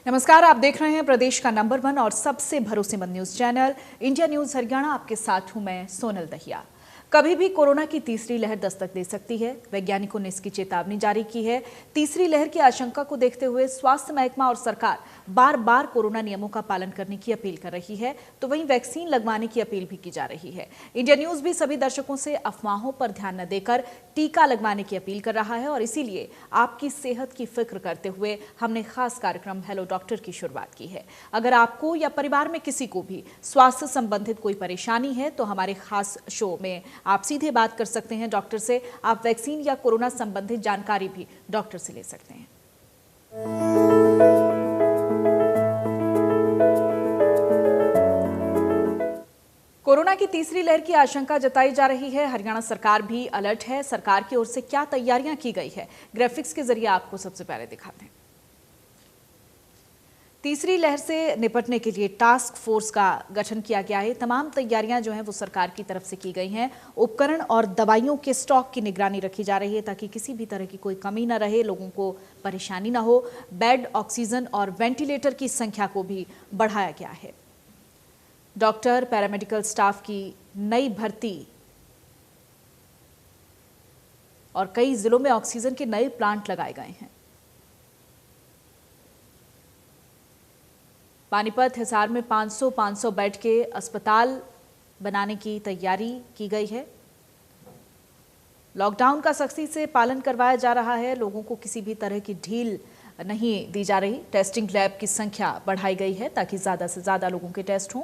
नमस्कार, आप देख रहे हैं प्रदेश का नंबर 1 और सबसे भरोसेमंद news channel India news Haryana. आपके साथ हूं मैं सोनल दहिया। कभी भी कोरोना की तीसरी लहर दस्तक दे सकती है। वैज्ञानिकों ने इसकी चेतावनी जारी की है। तीसरी लहर की आशंका को देखते हुए स्वास्थ्य महकमा और सरकार बार बार कोरोना नियमों का पालन करने की अपील कर रही है, तो वहीं वैक्सीन लगवाने की अपील भी की जा रही है। इंडिया न्यूज भी सभी दर्शकों से अफवाहों पर ध्यान न देकर टीका लगवाने की अपील कर रहा है और इसीलिए आपकी सेहत की फिक्र करते हुए हमने खास कार्यक्रम हेलो डॉक्टर की शुरुआत की है। अगर आपको या परिवार में किसी को भी स्वास्थ्य संबंधित कोई परेशानी है तो हमारे खास शो में आप सीधे बात कर सकते हैं डॉक्टर से। आप वैक्सीन या कोरोना संबंधित जानकारी भी डॉक्टर से ले सकते हैं। कोरोना की तीसरी लहर की आशंका जताई जा रही है। हरियाणा सरकार भी अलर्ट है। सरकार की ओर से क्या तैयारियां की गई है, ग्राफिक्स के जरिए आपको सबसे पहले दिखाते हैं। तीसरी लहर से निपटने के लिए टास्क फोर्स का गठन किया गया है। तमाम तैयारियां जो हैं वो सरकार की तरफ से की गई हैं। उपकरण और दवाइयों के स्टॉक की निगरानी रखी जा रही है ताकि किसी भी तरह की कोई कमी न रहे, लोगों को परेशानी न हो। बेड, ऑक्सीजन और वेंटिलेटर की संख्या को भी बढ़ाया गया है। डॉक्टर, पैरामेडिकल स्टाफ की नई भर्ती और कई जिलों में ऑक्सीजन के नए प्लांट लगाए गए हैं। पानीपत, हिसार में 500 बेड के अस्पताल बनाने की तैयारी की गई है। लॉकडाउन का सख्ती से पालन करवाया जा रहा है। लोगों को किसी भी तरह की ढील नहीं दी जा रही। टेस्टिंग लैब की संख्या बढ़ाई गई है ताकि ज्यादा से ज्यादा लोगों के टेस्ट हों।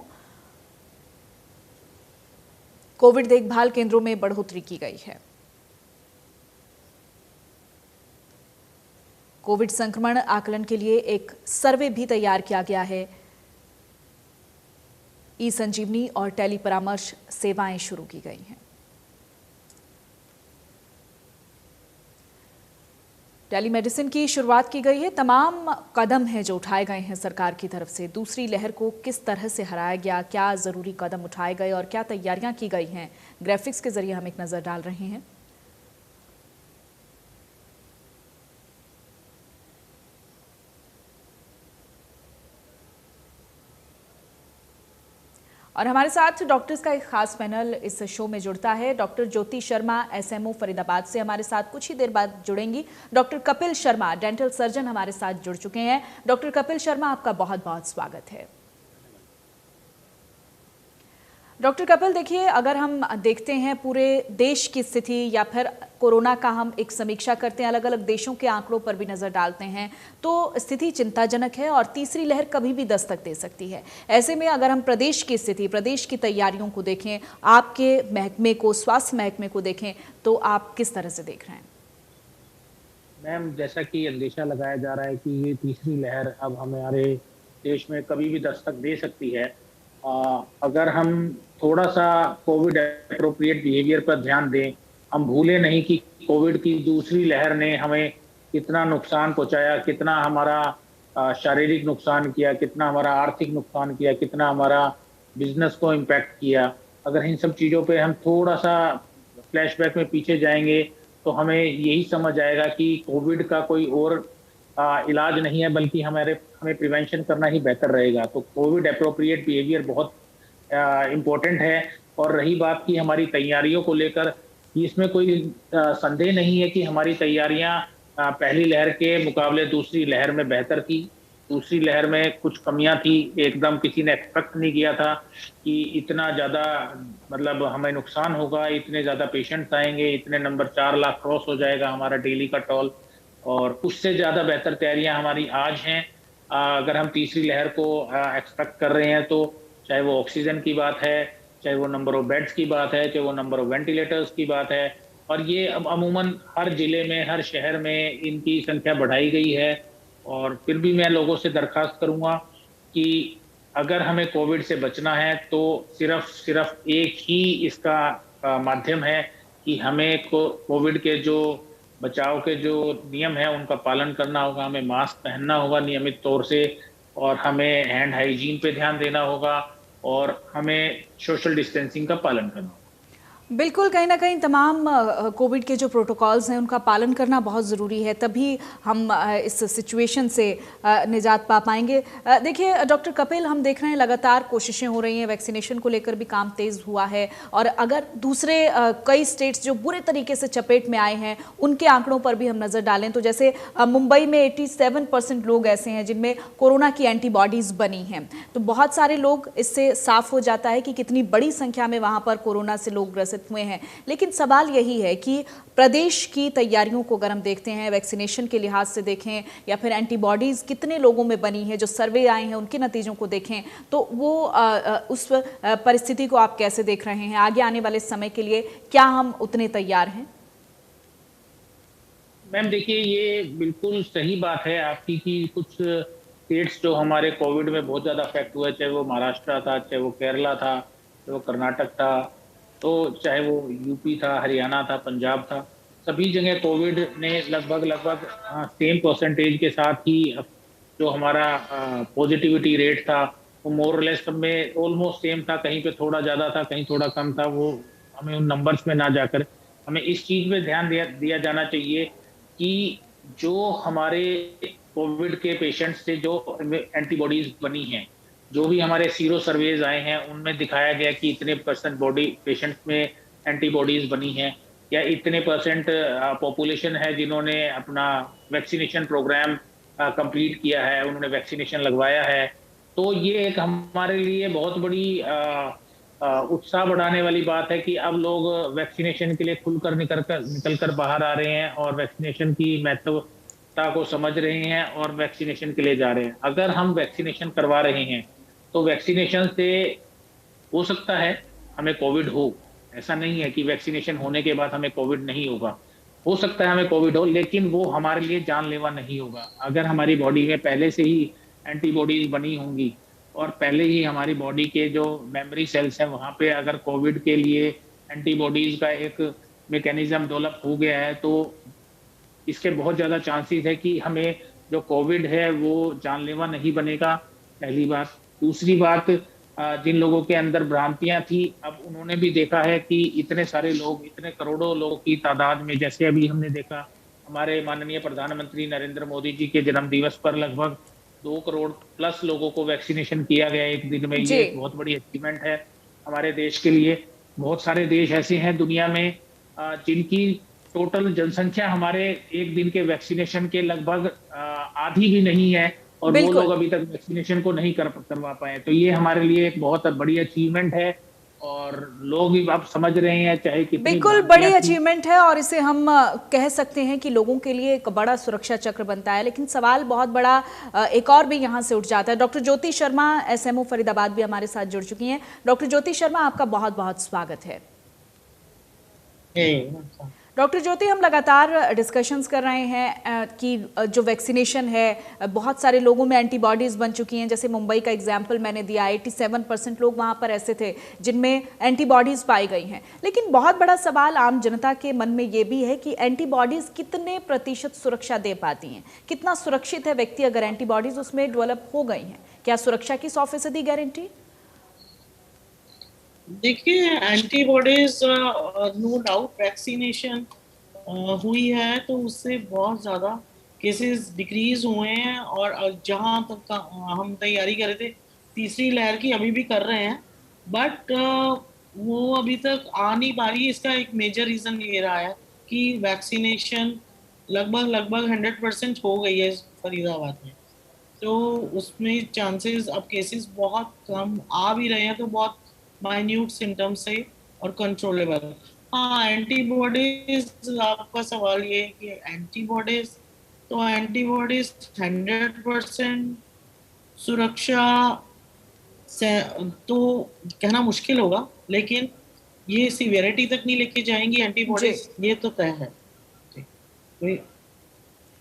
कोविड देखभाल केंद्रों में बढ़ोतरी की गई है। कोविड संक्रमण आकलन के लिए एक सर्वे भी तैयार किया गया है। ई संजीवनी और टेली परामर्श सेवाएं शुरू की गई हैं। टेलीमेडिसिन की शुरुआत की गई है। तमाम कदम हैं जो उठाए गए हैं सरकार की तरफ से। दूसरी लहर को किस तरह से हराया गया, क्या जरूरी कदम उठाए गए और क्या तैयारियां की गई हैं, ग्राफिक्स के जरिए हम एक नजर डाल रहे हैं। और हमारे साथ डॉक्टर्स का एक खास पैनल इस शो में जुड़ता है। डॉक्टर ज्योति शर्मा, एसएमओ फरीदाबाद से हमारे साथ कुछ ही देर बाद जुड़ेंगी। Doctor Kapil Sharma, dental surgeon, हमारे साथ जुड़ चुके हैं। डॉक्टर कपिल शर्मा, आपका बहुत बहुत स्वागत है। डॉक्टर कपिल, देखिए, अगर हम देखते हैं पूरे देश की स्थिति या फिर कोरोना का हम एक समीक्षा करते हैं, अलग अलग देशों के आंकड़ों पर भी नजर डालते हैं, तो स्थिति चिंताजनक है और तीसरी लहर कभी भी दस्तक दे सकती है। ऐसे में अगर हम प्रदेश की स्थिति, प्रदेश की तैयारियों को देखें, आपके महकमे को, स्वास्थ्य महकमे को देखें, तो आप किस तरह से देख रहे हैं? मैम, जैसा कि अंदेशा लगाया जा रहा है कि ये तीसरी लहर अब हमारे देश में कभी भी दस्तक दे सकती है। अगर हम थोड़ा सा कोविड एप्रोप्रिएट बिहेवियर पर ध्यान दें, हम भूलें नहीं कि कोविड की दूसरी लहर ने हमें कितना नुकसान पहुंचाया, कितना हमारा शारीरिक नुकसान किया, कितना हमारा आर्थिक नुकसान किया, कितना हमारा बिजनेस को इम्पैक्ट किया। अगर इन सब चीज़ों पे हम थोड़ा सा फ्लैशबैक में पीछे जाएंगे तो हमें यही समझ आएगा कि कोविड का कोई और इलाज नहीं है, बल्कि हमें प्रिवेंशन करना ही बेहतर रहेगा। तो कोविड एप्रोप्रिएट बिहेवियर बहुत इम्पोर्टेंट है। और रही बात की हमारी तैयारियों को लेकर, इसमें कोई संदेह नहीं है कि हमारी तैयारियां पहली लहर के मुकाबले दूसरी लहर में बेहतर थी। दूसरी लहर में कुछ कमियां थी, एकदम किसी ने एक्सपेक्ट नहीं किया था कि इतना ज़्यादा मतलब हमें नुकसान होगा, इतने ज़्यादा पेशेंट्स आएंगे, इतने नंबर 4 लाख क्रॉस हो जाएगा हमारा डेली का टोल। और उससे ज़्यादा बेहतर तैयारियां हमारी आज हैं। अगर हम तीसरी लहर को एक्सपेक्ट कर रहे हैं तो चाहे वो ऑक्सीजन की बात है, चाहे वो नंबर ऑफ बेड्स की बात है, चाहे वो नंबर ऑफ वेंटिलेटर्स की बात है, और ये अब अमूमन हर जिले में, हर शहर में इनकी संख्या बढ़ाई गई है। और फिर भी मैं लोगों से दरखास्त करूंगा कि अगर हमें कोविड से बचना है तो सिर्फ एक ही इसका माध्यम है कि हमें कोविड के जो बचाव के जो नियम है उनका पालन करना होगा। हमें मास्क पहनना होगा नियमित तौर से, और हमें हैंड हाइजीन पे ध्यान देना होगा, और हमें सोशल डिस्टेंसिंग का पालन करना होगा। बिल्कुल, कहीं न कहीं तमाम कोविड के जो प्रोटोकॉल्स हैं उनका पालन करना बहुत ज़रूरी है, तभी हम इस सिचुएशन से निजात पा पाएँगे। देखिए डॉक्टर कपिल, हम देख रहे हैं लगातार कोशिशें हो रही हैं, वैक्सीनेशन को लेकर भी काम तेज़ हुआ है और अगर दूसरे कई स्टेट्स जो बुरे तरीके से चपेट में आए हैं, उनके आंकड़ों पर भी हम नज़र डालें तो जैसे मुंबई में 87% लोग ऐसे हैं जिनमें कोरोना की एंटीबॉडीज़ बनी हैं। तो बहुत सारे लोग, इससे साफ हो जाता है कि कितनी बड़ी संख्या में वहाँ पर कोरोना से लोग ग्रसित हुए हैं। लेकिन सवाल यही है कि प्रदेश की तैयारियों को अगर हम देखते हैं, वैक्सीनेशन के लिहाज से देखें या फिर एंटीबॉडीज कितने लोगों में बनी है, जो सर्वे आए हैं उनके नतीजों को देखें, तो वो उस परिस्थिति को आप कैसे देख रहे हैं? आगे आने वाले समय के लिए क्या हम उतने तैयार हैं? मैम देखिए, ये बिल्कुल सही बात है आपकी कि कुछ स्टेट्स जो हमारे कोविड में बहुत ज़्यादा अफेक्ट हुए, चाहे वो महाराष्ट्र था, चाहे वो केरला था, चाहे वो कर्नाटक था, तो चाहे वो यूपी था, हरियाणा था, पंजाब था, सभी जगह कोविड ने लगभग लगभग सेम परसेंटेज के साथ ही जो हमारा पॉजिटिविटी रेट था वो मोरलेस सब में ऑलमोस्ट सेम था। कहीं पे थोड़ा ज़्यादा था, कहीं थोड़ा कम था। वो हमें उन नंबर्स में ना जाकर हमें इस चीज़ में ध्यान दिया जाना चाहिए कि जो हमारे कोविड के पेशेंट्स से जो एंटीबॉडीज बनी हैं, जो भी हमारे सीरो सर्वेज आए हैं, उनमें दिखाया गया कि इतने परसेंट बॉडी पेशेंट्स में एंटीबॉडीज बनी हैं, या इतने परसेंट पॉपुलेशन है जिन्होंने अपना वैक्सीनेशन प्रोग्राम कंप्लीट किया है, उन्होंने वैक्सीनेशन लगवाया है। तो ये एक हमारे लिए बहुत बड़ी उत्साह बढ़ाने वाली बात है कि अब लोग वैक्सीनेशन के लिए खुलकर निकल कर बाहर आ रहे हैं और वैक्सीनेशन की महत्वता को समझ रहे हैं और वैक्सीनेशन के लिए जा रहे हैं। अगर हम वैक्सीनेशन करवा रहे हैं तो वैक्सीनेशन से हो सकता है हमें कोविड हो, ऐसा नहीं है कि वैक्सीनेशन होने के बाद हमें कोविड नहीं होगा। हो सकता है हमें कोविड हो, लेकिन वो हमारे लिए जानलेवा नहीं होगा। अगर हमारी बॉडी में पहले से ही एंटीबॉडीज बनी होंगी और पहले ही हमारी बॉडी के जो मेमोरी सेल्स हैं वहाँ पे अगर कोविड के लिए एंटीबॉडीज का एक मैकेनिज्म डेवलप हो गया है, तो इसके बहुत ज़्यादा चांसेस है कि हमें जो कोविड है वो जानलेवा नहीं बनेगा, पहली बात। दूसरी बात, जिन लोगों के अंदर भ्रांतियां थी, अब उन्होंने भी देखा है कि इतने सारे लोग, इतने करोड़ों लोगों की तादाद में, जैसे अभी हमने देखा हमारे माननीय प्रधानमंत्री नरेंद्र मोदी जी के जन्म दिवस पर लगभग 2 करोड़ प्लस लोगों को वैक्सीनेशन किया गया एक दिन में। ये एक बहुत बड़ी अचीवमेंट है हमारे देश के लिए। बहुत सारे देश ऐसे हैं दुनिया में जिनकी टोटल जनसंख्या हमारे एक दिन के वैक्सीनेशन के लगभग आधी भी नहीं है और वो लोग अभी तक वैक्सीनेशन को नहीं करवा पाए। तो ये हमारे लिए एक बहुत बड़ी अचीवमेंट है और लोग भी अब समझ रहे हैं, चाहे कितनी बिल्कुल बड़ी अचीवमेंट है और इसे हम कह सकते हैं कि लोगों के लिए एक बड़ा सुरक्षा चक्र बनता है। लेकिन सवाल बहुत बड़ा एक और भी यहाँ से उठ जाता है। डॉक्टर ज्योति शर्मा, एसएमओ फरीदाबाद, भी हमारे साथ जुड़ चुकी हैं। डॉक्टर ज्योति शर्मा, आपका बहुत बहुत स्वागत है। डॉक्टर ज्योति, हम लगातार डिस्कशंस कर रहे हैं कि जो वैक्सीनेशन है, बहुत सारे लोगों में एंटीबॉडीज़ बन चुकी हैं। जैसे मुंबई का एग्जाम्पल मैंने दिया, 87% लोग वहाँ पर ऐसे थे जिनमें एंटीबॉडीज़ पाई गई हैं। लेकिन बहुत बड़ा सवाल आम जनता के मन में ये भी है कि एंटीबॉडीज़ कितने प्रतिशत सुरक्षा दे पाती हैं? कितना सुरक्षित है व्यक्ति अगर एंटीबॉडीज़ उसमें डेवलप हो गई हैं? क्या सुरक्षा की 100% गारंटी? देखिए, एंटीबॉडीज नो डाउट वैक्सीनेशन हुई है तो उससे बहुत ज़्यादा केसेस डिक्रीज हुए हैं। और जहाँ तक हम तैयारी कर रहे थे तीसरी लहर की, अभी भी कर रहे हैं, बट वो अभी तक आ नहीं पा रही है। इसका एक मेजर रीज़न ये रहा है कि वैक्सीनेशन लगभग 100% हो गई है फरीदाबाद में, तो उसमें चांसेस अब केसेस बहुत कम आ भी रहे हैं, तो बहुत माइन्यूट सिम्टम्स है और कंट्रोलेबल। हाँ, एंटीबॉडीज, आपका सवाल ये है कि एंटीबॉडीज 100% सुरक्षा से तो कहना मुश्किल होगा, लेकिन ये सीवियरिटी तक नहीं लेके जाएंगी एंटीबॉडीज, ये तो तय है।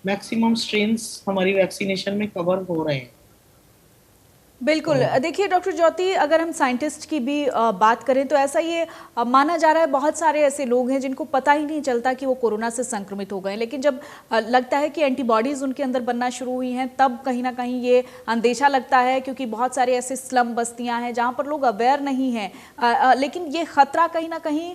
मैक्सिमम स्ट्रेन्स हमारी वैक्सीनेशन में कवर हो रहे हैं। बिल्कुल। देखिए डॉक्टर ज्योति, अगर हम साइंटिस्ट की भी बात करें तो ऐसा ये माना जा रहा है, बहुत सारे ऐसे लोग हैं जिनको पता ही नहीं चलता कि वो कोरोना से संक्रमित हो गए, लेकिन जब लगता है कि एंटीबॉडीज उनके अंदर बनना शुरू हुई हैं तब कहीं ना कहीं ये अंदेशा लगता है, क्योंकि बहुत सारे ऐसे स्लम बस्तियां हैं जहां पर लोग अवेयर नहीं हैं, लेकिन ये खतरा कहीं ना कहीं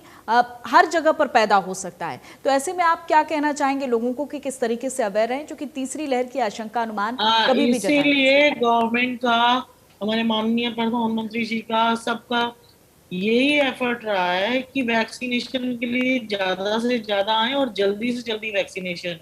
हर जगह पर पैदा हो सकता है। तो ऐसे में आप क्या कहना चाहेंगे लोगों को कि किस तरीके से अवेयर रहें, क्योंकि तीसरी लहर की आशंका अनुमान कभी भी जताया। इसीलिए गवर्नमेंट का, हमारे माननीय प्रधानमंत्री जी का, सबका यही एफर्ट रहा है कि वैक्सीनेशन के लिए ज्यादा से ज्यादा आए और जल्दी से जल्दी वैक्सीनेशन।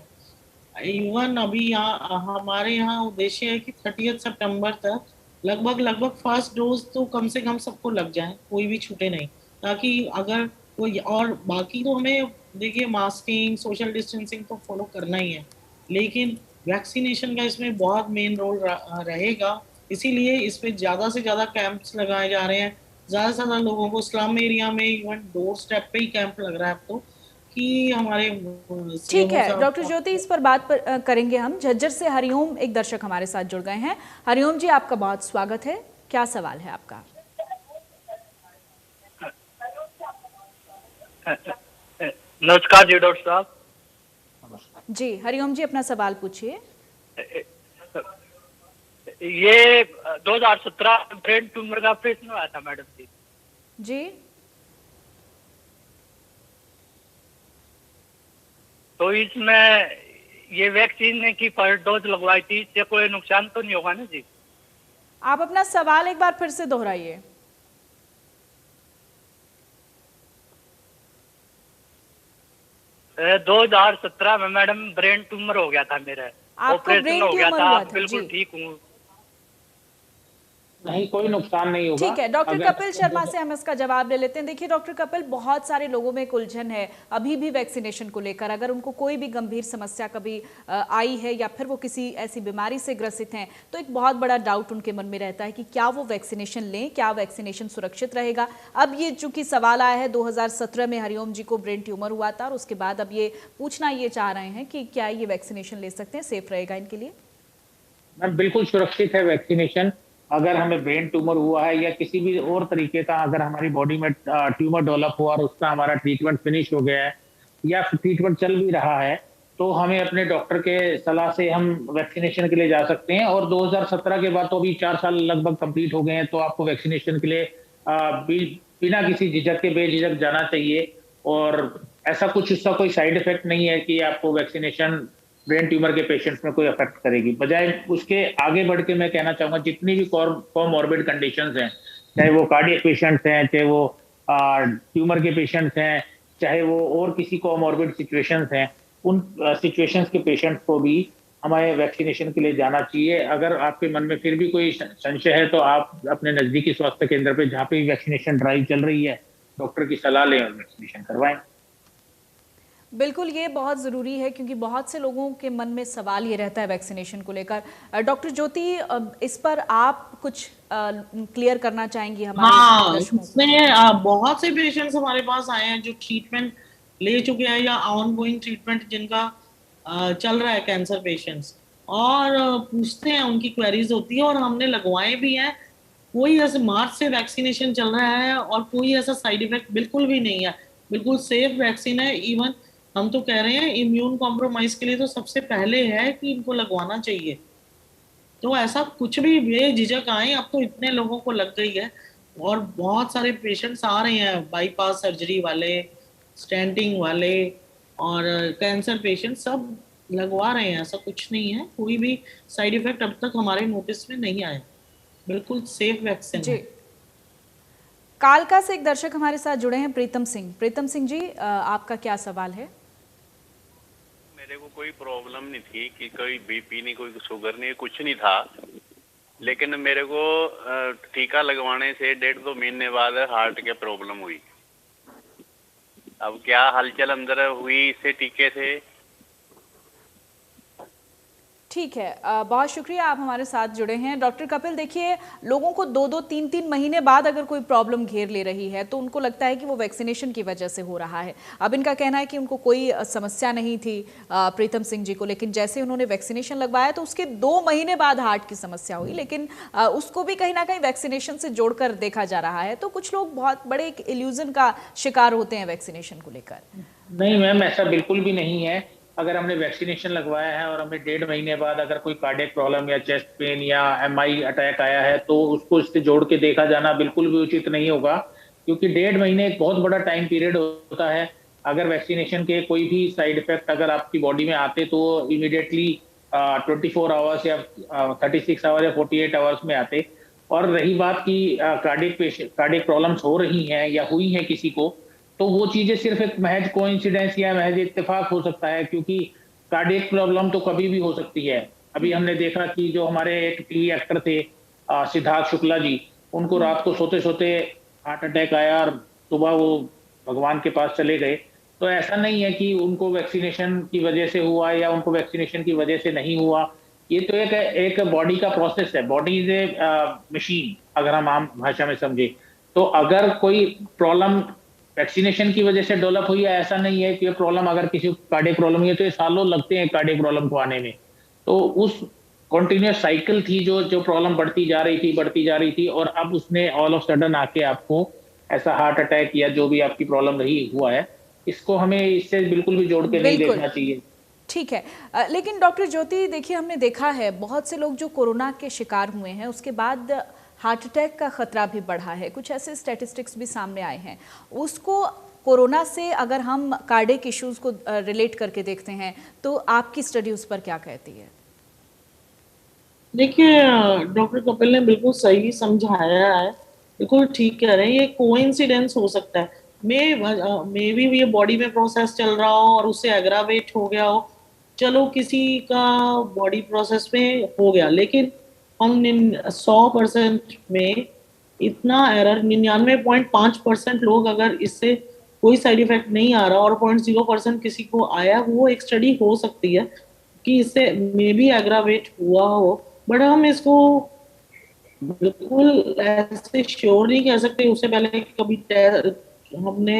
इवन अभी यहाँ हमारे यहाँ उद्देश्य है कि 30 सितंबर तक लगभग फर्स्ट डोज तो कम से कम सबको लग जाए, कोई भी छूटे नहीं, ताकि अगर कोई, और बाकी तो हमें देखिए मास्किंग, सोशल डिस्टेंसिंग तो फॉलो करना ही है, लेकिन वैक्सीनेशन का इसमें बहुत मेन रोल रहेगा। इसीलिए इस पे ज्यादा से ज्यादा कैंप्स लगाए जा रहे हैं, ज्यादा से ज्यादा लोगों को स्लम एरिया में, इवन डोर स्टेप पे ही कैंप लग रहा है अब तो, कि हमारे ठीक CMO है डॉक्टर ज्योति, इस पर बात करेंगे हम। झज्जर से हरिओम एक दर्शक हमारे साथ जुड़ गए हैं। हरिओम जी, आपका बहुत स्वागत है, क्या सवाल है आपका? नमस्कार जी डॉक्टर साहब। जी हरिओम जी, अपना सवाल पूछिए। ये 2017 ब्रेन ट्यूमर का ऑपरेशन हुआ था मैडम जी। जी तो इसमें ये वैक्सीन की फर्स्ट डोज लगवाई थी, इससे कोई नुकसान तो नहीं होगा ना जी? आप अपना सवाल एक बार फिर से दोहराइए। 2017 में मैडम ब्रेन ट्यूमर हो गया था मेरा, ऑपरेशन हो गया था, बिल्कुल ठीक हूँ। नहीं, कोई नुकसान नहीं होगा। ठीक है, डॉक्टर कपिल शर्मा से हम इसका जवाब ले लेते हैं। देखिए डॉक्टर कपिल, बहुत सारे लोगों में एक उलझन है अभी भी वैक्सीनेशन को लेकर। अगर उनको कोई भी गंभीर समस्या कभी आई है या फिर वो किसी ऐसी बीमारी से ग्रसित हैं, तो एक बहुत बड़ा डाउट उनके मन में रहता है कि क्या वो वैक्सीनेशन लें, क्या वैक्सीनेशन सुरक्षित रहेगा। अब ये चूंकि सवाल आया है, 2017 में हरिओम जी को ब्रेन ट्यूमर हुआ था और उसके बाद अब ये पूछना ये चाह रहे हैं कि क्या ये वैक्सीनेशन ले सकते हैं, सेफ रहेगा इनके लिए? मैम बिल्कुल सुरक्षित है वैक्सीनेशन। अगर हमें ब्रेन ट्यूमर हुआ है या किसी भी और तरीके का अगर हमारी बॉडी में ट्यूमर डेवलप हुआ और उसका हमारा ट्रीटमेंट फिनिश हो गया है या ट्रीटमेंट चल भी रहा है, तो हमें अपने डॉक्टर के सलाह से हम वैक्सीनेशन के लिए जा सकते हैं। और 2017 के बाद तो अभी 4 साल लगभग कंप्लीट हो गए हैं, तो आपको वैक्सीनेशन के लिए बिना किसी झिझक के बेझिझक जाना चाहिए। और ऐसा कुछ उसका कोई साइड इफेक्ट नहीं है कि आपको वैक्सीनेशन ब्रेन ट्यूमर के पेशेंट्स में कोई अफेक्ट करेगी। बजाय उसके आगे बढ़ के मैं कहना चाहूंगा, जितनी भी कोमॉर्बिड कंडीशंस हैं, चाहे वो कार्डियक पेशेंट्स हैं, चाहे वो ट्यूमर के पेशेंट्स हैं, चाहे वो और किसी कोमॉर्बिड सिचुएशंस हैं, उन सिचुएशंस के पेशेंट्स को भी हमें वैक्सीनेशन के लिए जाना चाहिए। अगर आपके मन में फिर भी कोई संशय है तो आप अपने नजदीकी स्वास्थ्य केंद्र पे, जहाँ पे वैक्सीनेशन ड्राइव चल रही है, डॉक्टर की सलाह लें और वैक्सीनेशन करवाएं। बिल्कुल, ये बहुत ज़रूरी है क्योंकि बहुत से लोगों के मन में सवाल ये रहता है वैक्सीनेशन को लेकर। डॉक्टर ज्योति, इस पर आप कुछ क्लियर करना चाहेंगी हमारे? हाँ, इसमें बहुत से पेशेंट्स हमारे पास आए हैं जो ट्रीटमेंट ले चुके हैं या ऑन गोइंग ट्रीटमेंट जिनका चल रहा है, कैंसर पेशेंट्स, और पूछते हैं, उनकी क्वेरीज होती है और हमने लगवाए भी हैं। कोई ऐसे मार्च से वैक्सीनेशन चल रहा है और कोई ऐसा साइड इफेक्ट बिल्कुल भी नहीं है, बिल्कुल सेफ वैक्सीन है। इवन हम तो कह रहे हैं इम्यून कॉम्प्रोमाइज के लिए तो सबसे पहले है कि इनको लगवाना चाहिए। तो ऐसा कुछ भी बेझिझक आए, अब तो इतने लोगों को लग गई है और बहुत सारे पेशेंट्स आ रहे हैं, बाईपास सर्जरी वाले, स्टेंटिंग वाले और कैंसर पेशेंट सब लगवा रहे हैं। ऐसा कुछ नहीं है, कोई भी साइड इफेक्ट अब तक हमारे नोटिस में नहीं आया, बिल्कुल सेफ वैक्सीन है। कालका से एक दर्शक हमारे साथ जुड़े हैं, प्रीतम सिंह। प्रीतम सिंह जी, आपका क्या सवाल है? मेरे को कोई प्रॉब्लम नहीं थी कि कोई बीपी नहीं, कोई शुगर नहीं, कुछ नहीं था, लेकिन मेरे को टीका लगवाने से 1.5-2 महीने बाद हार्ट के प्रॉब्लम हुई। अब क्या हलचल अंदर हुई इससे टीके से? ठीक है, बहुत शुक्रिया, आप हमारे साथ जुड़े हैं। डॉक्टर कपिल, देखिए, लोगों को 2-2, 3-3 महीने बाद अगर कोई प्रॉब्लम घेर ले रही है तो उनको लगता है कि वो वैक्सीनेशन की वजह से हो रहा है। अब इनका कहना है कि उनको कोई समस्या नहीं थी प्रीतम सिंह जी को, लेकिन जैसे उन्होंने वैक्सीनेशन लगवाया तो उसके 2 महीने बाद हार्ट की समस्या हुई, लेकिन उसको भी कहीं ना कहीं वैक्सीनेशन से जोड़कर देखा जा रहा है। तो कुछ लोग बहुत बड़े एक इल्यूजन का शिकार होते हैं वैक्सीनेशन को लेकर। नहीं मैम, ऐसा बिल्कुल भी नहीं है। अगर हमने वैक्सीनेशन लगवाया है और हमें 1.5 महीने बाद अगर कोई कार्डियक प्रॉब्लम या चेस्ट पेन या एमआई अटैक आया है तो उसको इससे जोड़ के देखा जाना बिल्कुल भी उचित नहीं होगा, क्योंकि 1.5 महीने एक बहुत बड़ा टाइम पीरियड होता है। अगर वैक्सीनेशन के कोई भी साइड इफेक्ट अगर आपकी बॉडी में आते तो इमीडिएटली 24 आवर्स या 36 आवर्स या 48 आवर्स में आते। और रही बात की कार्डियक प्रॉब्लम्स हो रही हैं या हुई हैं किसी को, तो वो चीजें सिर्फ एक महज कोइंसिडेंस या महज इत्तेफाक हो सकता है, क्योंकि कार्डियक प्रॉब्लम तो कभी भी हो सकती है। अभी हमने देखा कि जो हमारे एक टीवी एक्टर थे सिद्धार्थ शुक्ला जी, उनको रात को सोते सोते हार्ट अटैक आया और सुबह वो भगवान के पास चले गए। तो ऐसा नहीं है कि उनको वैक्सीनेशन की वजह से हुआ या उनको वैक्सीनेशन की वजह से नहीं हुआ। ये तो एक बॉडी का प्रोसेस है। बॉडी इज ए मशीन, अगर हम आम भाषा में समझे तो। अगर कोई प्रॉब्लम वैक्सीनेशन की वजह से डेवलप हुई है, ऐसा नहीं है कि प्रॉब्लम अगर किसी कार्डियक प्रॉब्लम हुई है तो ये सालों लगते हैं कार्डियक प्रॉब्लम को आने में। तो उस कॉन्टिन्यूस साइकिल थी जो प्रॉब्लम बढ़ती जा रही थी और अब उसने ऑल ऑफ सडन आके आपको ऐसा हार्ट अटैक या जो भी आपकी प्रॉब्लम रही हुआ है, इसको हमें इससे बिल्कुल भी जोड़ के नहीं देखना चाहिए। ठीक है, लेकिन डॉक्टर ज्योति, देखिए, हमने देखा है बहुत से लोग जो कोरोना के शिकार हुए हैं उसके बाद हार्ट अटैक का खतरा भी बढ़ा है। कुछ ऐसे स्टैटिस्टिक्स भी सामने आए हैं। उसको कोरोना से अगर हम कार्डियक इश्यूज को रिलेट करके देखते हैं तो आपकी स्टडी उस पर क्या कहती है? देखिए, डॉक्टर कपिल ने बिल्कुल सही समझाया है, बिल्कुल ठीक कह रहे हैं। ये कोइंसिडेंस हो सकता है, मे भी ये बॉडी में प्रोसेस चल रहा हो और उससे एग्रावेट हो गया हो। चलो, किसी का बॉडी प्रोसेस में हो गया, लेकिन हम 100% में इतना एरर 99.5% लोग अगर इससे कोई साइड इफेक्ट नहीं आ रहा और 0.0% किसी को आया, वो एक स्टडी हो सकती है कि इससे मे बी एग्रावेट हुआ हो। बट हम इसको बिल्कुल ऐसे श्योर नहीं कह सकते। उससे पहले कभी हमने,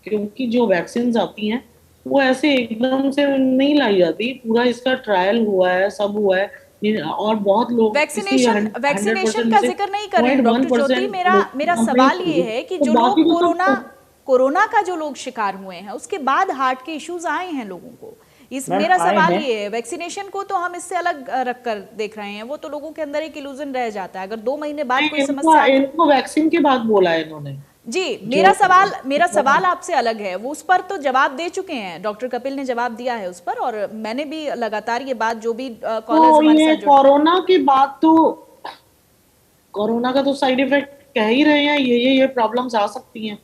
क्योंकि जो वैक्सीन आती हैं वो ऐसे एकदम से नहीं लाई जाती, पूरा इसका ट्रायल हुआ है, सब हुआ है। और बहुत लोग वैक्सीनेशन का जिक्र नहीं कर रहे हैं डॉक्टर ज्योति। मेरा सवाल ये है कि जो लोग कोरोना का जो लोग शिकार हुए हैं उसके बाद हार्ट के इश्यूज आए हैं लोगों को, मेरा सवाल ये है, वैक्सीनेशन को तो हम इससे अलग रखकर देख रहे हैं, वो तो लोगों के अंदर एक इल्यूजन रह जाता है। अगर 2 महीने बाद कोई समस्या, इनको वैक्सीन के बाद बोला है इन्होंने जी, मेरा सवाल आपसे अलग है। वो उस पर तो जवाब दे चुके हैं, डॉक्टर कपिल ने जवाब दिया है उस पर, और मैंने भी लगातार ये बात जो भी कोरोना के बाद तो कोरोना का तो साइड इफेक्ट कह ही रहे हैं, ये प्रॉब्लम्स आ सकती हैं।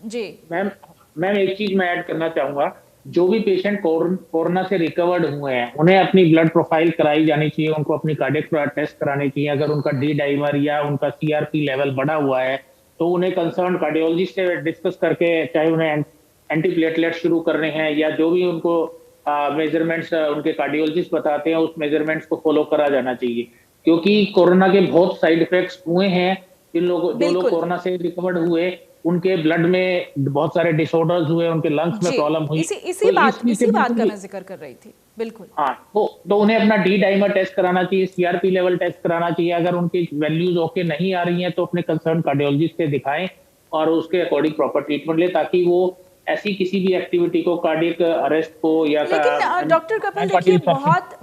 जी मैम एक चीज मैं ऐड करना चाहूंगा। जो भी पेशेंट कोरोना से रिकवर्ड हुए हैं उन्हें अपनी ब्लड प्रोफाइल कराई जानी चाहिए, उनको अपनी कार्डियक टेस्ट करानी चाहिए। अगर उनका डी डाइमर या उनका सीआरपी लेवल बढ़ा हुआ है तो उन्हें कंसर्न कार्डियोलॉजिस्ट से डिस्कस करके, चाहे उन्हें एंटीप्लेटलेट शुरू करने हैं या जो भी उनको मेजरमेंट्स उनके कार्डियोलॉजिस्ट बताते हैं, उस मेजरमेंट्स को फॉलो करा जाना चाहिए। क्योंकि कोरोना के बहुत साइड इफेक्ट्स हुए हैं। जो लोग कोरोना से रिकवर्ड हुए उनके ब्लड में बहुत सारे डिसऑर्डर्स हुए, उनके लंग्स में प्रॉब्लम हुई। इसी बात का मैं जिक्र कर रही थी। बिल्कुल, हाँ, तो उन्हें अपना डी डाइमर टेस्ट कराना चाहिए, सीआरपी लेवल टेस्ट कराना चाहिए। अगर उनकी वैल्यूज ओके नहीं आ रही हैं तो अपने कंसर्न कार्डियोलॉजिस्ट से दिखाएं और उसके अकॉर्डिंग प्रॉपर ट्रीटमेंट ले, ताकि वो ऐसी किसी भी एक्टिविटी को, कार्डियक अरेस्ट को या लेकिन डॉक्टर कपिल, देखिए,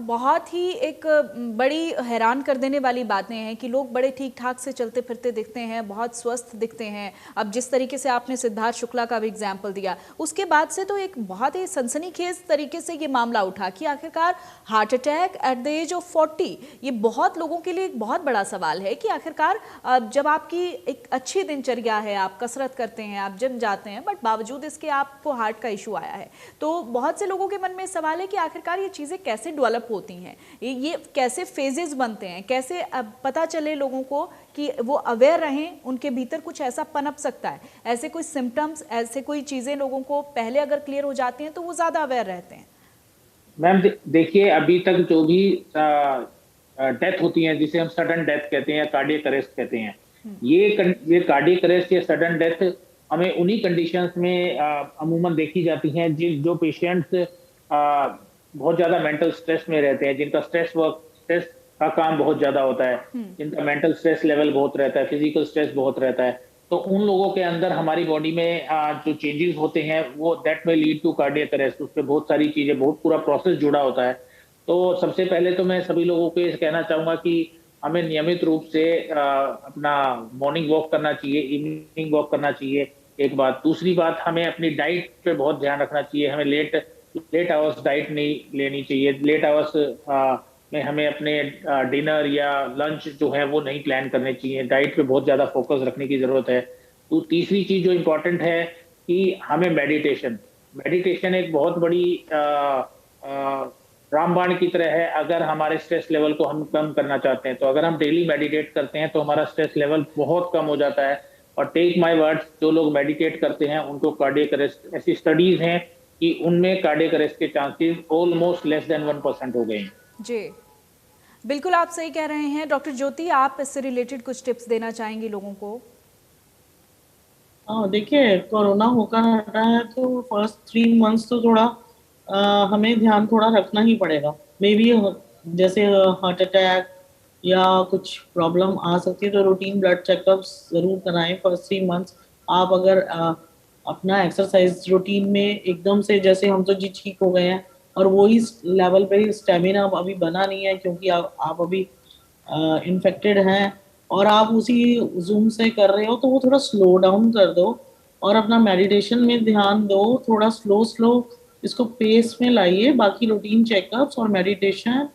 बहुत ही एक बड़ी हैरान कर देने वाली बातें हैं कि लोग बड़े ठीक ठाक से चलते फिरते दिखते हैं, बहुत स्वस्थ दिखते हैं। अब जिस तरीके से आपने सिद्धार्थ शुक्ला का भी एग्जाम्पल दिया, उसके बाद से तो एक बहुत ही सनसनीखेज तरीके से ये मामला उठा कि आखिरकार heart attack at the age of 40, ये बहुत लोगों के लिए एक बहुत बड़ा सवाल है कि आखिरकार जब आपकी एक अच्छी दिनचर्या है, आप कसरत करते हैं, आप जिम जाते हैं, बट बावजूद इसके आपको हार्ट का इशू आया है, तो बहुत से लोगों के मन में सवाल है कि आखिरकार ये चीज़ें कैसे डेवलप होती हैं, ये कैसे फेजेस बनते हैं, कैसे पता चले लोगों को कि वो अवेयर रहें, उनके भीतर कुछ ऐसा पनप सकता है, ऐसे कोई सिम्टम्स, ऐसे कोई चीज़ें लोगों को पहले अगर क्लियर हो जाती हैं तो वो ज़्यादा अवेयर रहते हैं। मैम देखिए, अभी तक जो भी डेथ होती है, जिसे हम सडन डेथ कहते हैं या कार्डियक अरेस्ट कहते हैं, ये कार्डियक अरेस्ट या सडन डेथ हमें उन्हीं कंडीशंस में अमूमन देखी जाती हैं जो पेशेंट्स बहुत ज्यादा मेंटल स्ट्रेस में रहते हैं, जिनका स्ट्रेस का काम बहुत ज्यादा होता है, जिनका मेंटल स्ट्रेस लेवल बहुत रहता है, फिजिकल स्ट्रेस बहुत रहता है। तो उन लोगों के अंदर हमारी बॉडी में जो चेंजेस होते हैं वो दैट में लीड टू कार्डियक अरेस्ट। उस पर बहुत सारी चीजें, बहुत पूरा प्रोसेस जुड़ा होता है। तो सबसे पहले तो मैं सभी लोगों को ये कहना चाहूंगा कि हमें नियमित रूप से अपना मॉर्निंग वॉक करना चाहिए, इवनिंग वॉक करना चाहिए। एक बात, दूसरी बात, हमें अपनी डाइट पे बहुत ध्यान रखना चाहिए। हमें लेट आवर्स डाइट नहीं लेनी चाहिए। लेट आवर्स में हमें अपने डिनर या लंच जो है वो नहीं प्लान करने चाहिए। डाइट पे बहुत ज्यादा फोकस रखने की जरूरत है। तो तीसरी चीज जो इम्पोर्टेंट है कि हमें मेडिटेशन मेडिटेशन एक बहुत बड़ी रामबाण की तरह है। अगर हमारे स्ट्रेस लेवल को हम कम करना चाहते हैं, तो अगर हम डेली मेडिटेट करते हैं तो हमारा स्ट्रेस लेवल बहुत कम हो जाता है। और टेक माय वर्ड्स, जो लोग मेडिटेट करते हैं उनको कार्डियक अरेस्ट, ऐसी स्टडीज हैं कि उनमें कार्डियक अरेस्ट के चांसेस ऑलमोस्ट लेस देन 1% हो गए हैं। जी बिल्कुल, आप सही कह रहे हैं। डॉक्टर ज्योति, आप इससे रिलेटेड कुछ टिप्स देना चाहेंगे लोगों को? हाँ, देखिए, कोरोना होकर हटा है तो फर्स्ट 3 मंथ्स तो थोड़ा हमें ध्यान थोड़ा रखना ही पड़ेगा। मे बी जैसे हार्ट अटैक या कुछ प्रॉब्लम आ सकती है, तो रूटीन ब्लड चेकअप्स ज़रूर कराएं फर्स्ट 3 मंथ्स। आप अगर अपना एक्सरसाइज रूटीन में एकदम से, जैसे हम तो जी ठीक हो गए हैं और वही लेवल पे स्टेमिना अभी बना नहीं है, क्योंकि आप अभी इन्फेक्टेड हैं और आप उसी जूम से कर रहे हो, तो वो थोड़ा स्लो डाउन कर दो और अपना मेडिटेशन में ध्यान दो। थोड़ा स्लो स्लो इसको पेस में लाइए। बाकी रूटीन चेकअप्स और मेडिटेशन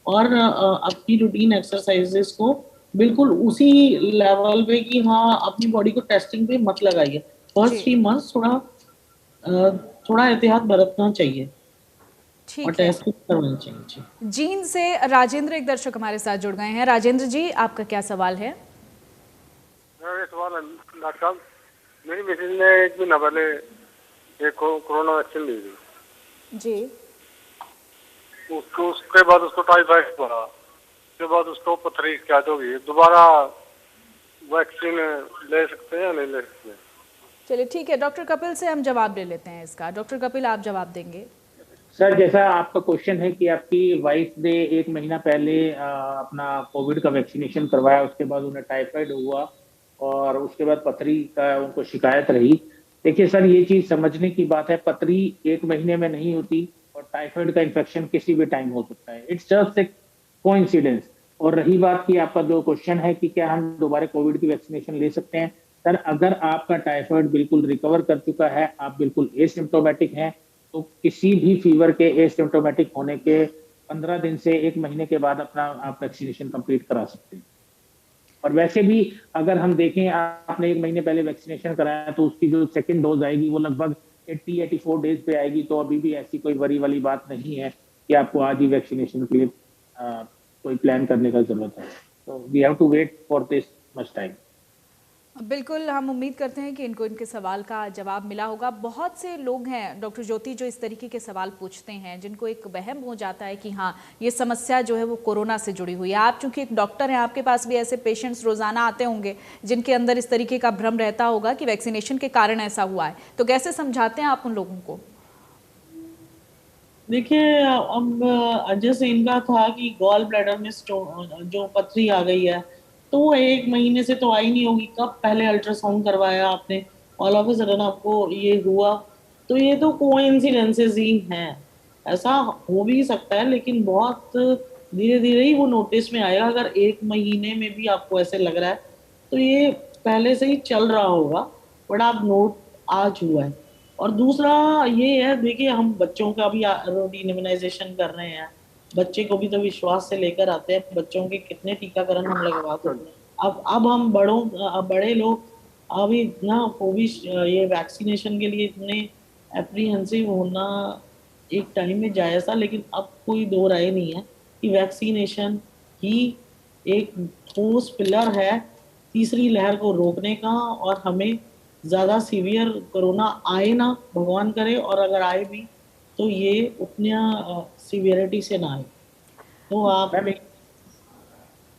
और अपनी रूटीन एक्सरसाइजेस को बिल्कुल उसी लेवल पे कि हाँ, अपनी बॉडी को टेस्टिंग पे मत लगाइए। फर्स्ट 3 मंथ्स थोड़ा एहतियात बरतना चाहिए और ठीक है। टेस्ट करवाना चाहिए। जींद से राजेंद्र, एक दर्शक हमारे साथ जुड़ गए हैं। राजेंद्र जी, आपका क्या सवाल है? मेरा सवाल है डॉक्टर साहब, मेरी मिसेज ने 1 महीना पहले एक कोरोना वैक्सीन ली थी जी। उसके बाद उसको टाइफाइड हुआ। उसके बाद उसको पथरी शिकायत हो गई। दोबारा वैक्सीन ले सकते हैं या नहीं ले सकते? चलिए ठीक है, डॉक्टर कपिल से हम जवाब ले लेते हैं इसका। डॉक्टर कपिल, आप जवाब देंगे? सर, जैसा आपका क्वेश्चन है कि आपकी वाइफ ने 1 महीना पहले अपना कोविड का वैक्सीनेशन करवाया, उसके बाद उन्हें टाइफाइड हुआ और उसके बाद पथरी का उनको शिकायत रही। देखिए सर, ये चीज समझने की बात है, पथरी 1 महीने में नहीं होती और टाइफाइड का इन्फेक्शन किसी भी टाइम हो सकता है। It's just a coincidence. और रही बात की आपका जो क्वेश्चन है कि क्या हम दोबारा कोविड की वैक्सीनेशन ले सकते हैं, सर अगर आपका टाइफाइड बिल्कुल रिकवर कर चुका है, आप बिल्कुल एसिम्प्टोमेटिक हैं, तो किसी भी फीवर के एसिम्प्टोमेटिक होने के 15 दिन से 1 महीने के बाद अपना आप वैक्सीनेशन कंप्लीट करा सकते हैं। और वैसे भी अगर हम देखें, आपने 1 महीने पहले वैक्सीनेशन कराया तो उसकी जो सेकंड डोज आएगी वो लगभग 84 डेज पे आएगी। तो अभी भी ऐसी कोई वरी वाली बात नहीं है कि आपको आज ही वैक्सीनेशन के लिए कोई प्लान करने का जरूरत है। तो we have to wait for this much time. बिल्कुल, हम उम्मीद करते हैं कि इनको इनके सवाल का जवाब मिला होगा। बहुत से लोग हैं डॉक्टर ज्योति जो इस तरीके के सवाल पूछते हैं, जिनको एक वहम हो जाता है कि हाँ, ये समस्या जो है वो कोरोना से जुड़ी हुई है। आप चूंकि एक डॉक्टर हैं, आपके पास भी ऐसे पेशेंट्स रोजाना आते होंगे जिनके अंदर इस तरीके का भ्रम रहता होगा कि वैक्सीनेशन के कारण ऐसा हुआ है, तो कैसे समझाते हैं आप उन लोगों को? देखिए, अब जैसे इनका था कि गॉल ब्लैडर में जो पथरी आ गई है, तो वो 1 महीने से तो आई नहीं होगी। कब पहले अल्ट्रासाउंड करवाया आपने, ऑल ऑफ ए सडन आपको ये हुआ, तो ये तो कोइंसिडेंसेस ही हैं। ऐसा हो भी सकता है, लेकिन बहुत धीरे धीरे ही वो नोटिस में आएगा। अगर 1 महीने में भी आपको ऐसे लग रहा है तो ये पहले से ही चल रहा होगा, बट आप नोट आज हुआ है। और दूसरा ये है, देखिए, हम बच्चों का भी रूटीन इम्यूनाइजेशन कर रहे हैं। बच्चे को भी तो विश्वास से लेकर आते हैं। बच्चों के कितने टीकाकरण हम लगवा सकते हैं। अब हम बड़े लोग अभी ना कोविड ये वैक्सीनेशन के लिए इतने एप्रीहेंसिव होना एक टाइम में जायज़ था, लेकिन अब कोई दो राय नहीं है कि वैक्सीनेशन ही एक ठोस पिलर है तीसरी लहर को रोकने का। और हमें ज़्यादा सीवियर कोरोना आए ना, भगवान करे, और अगर आए भी तो ये उतना सीवियरिटी से ना आए। तो आप मैम एक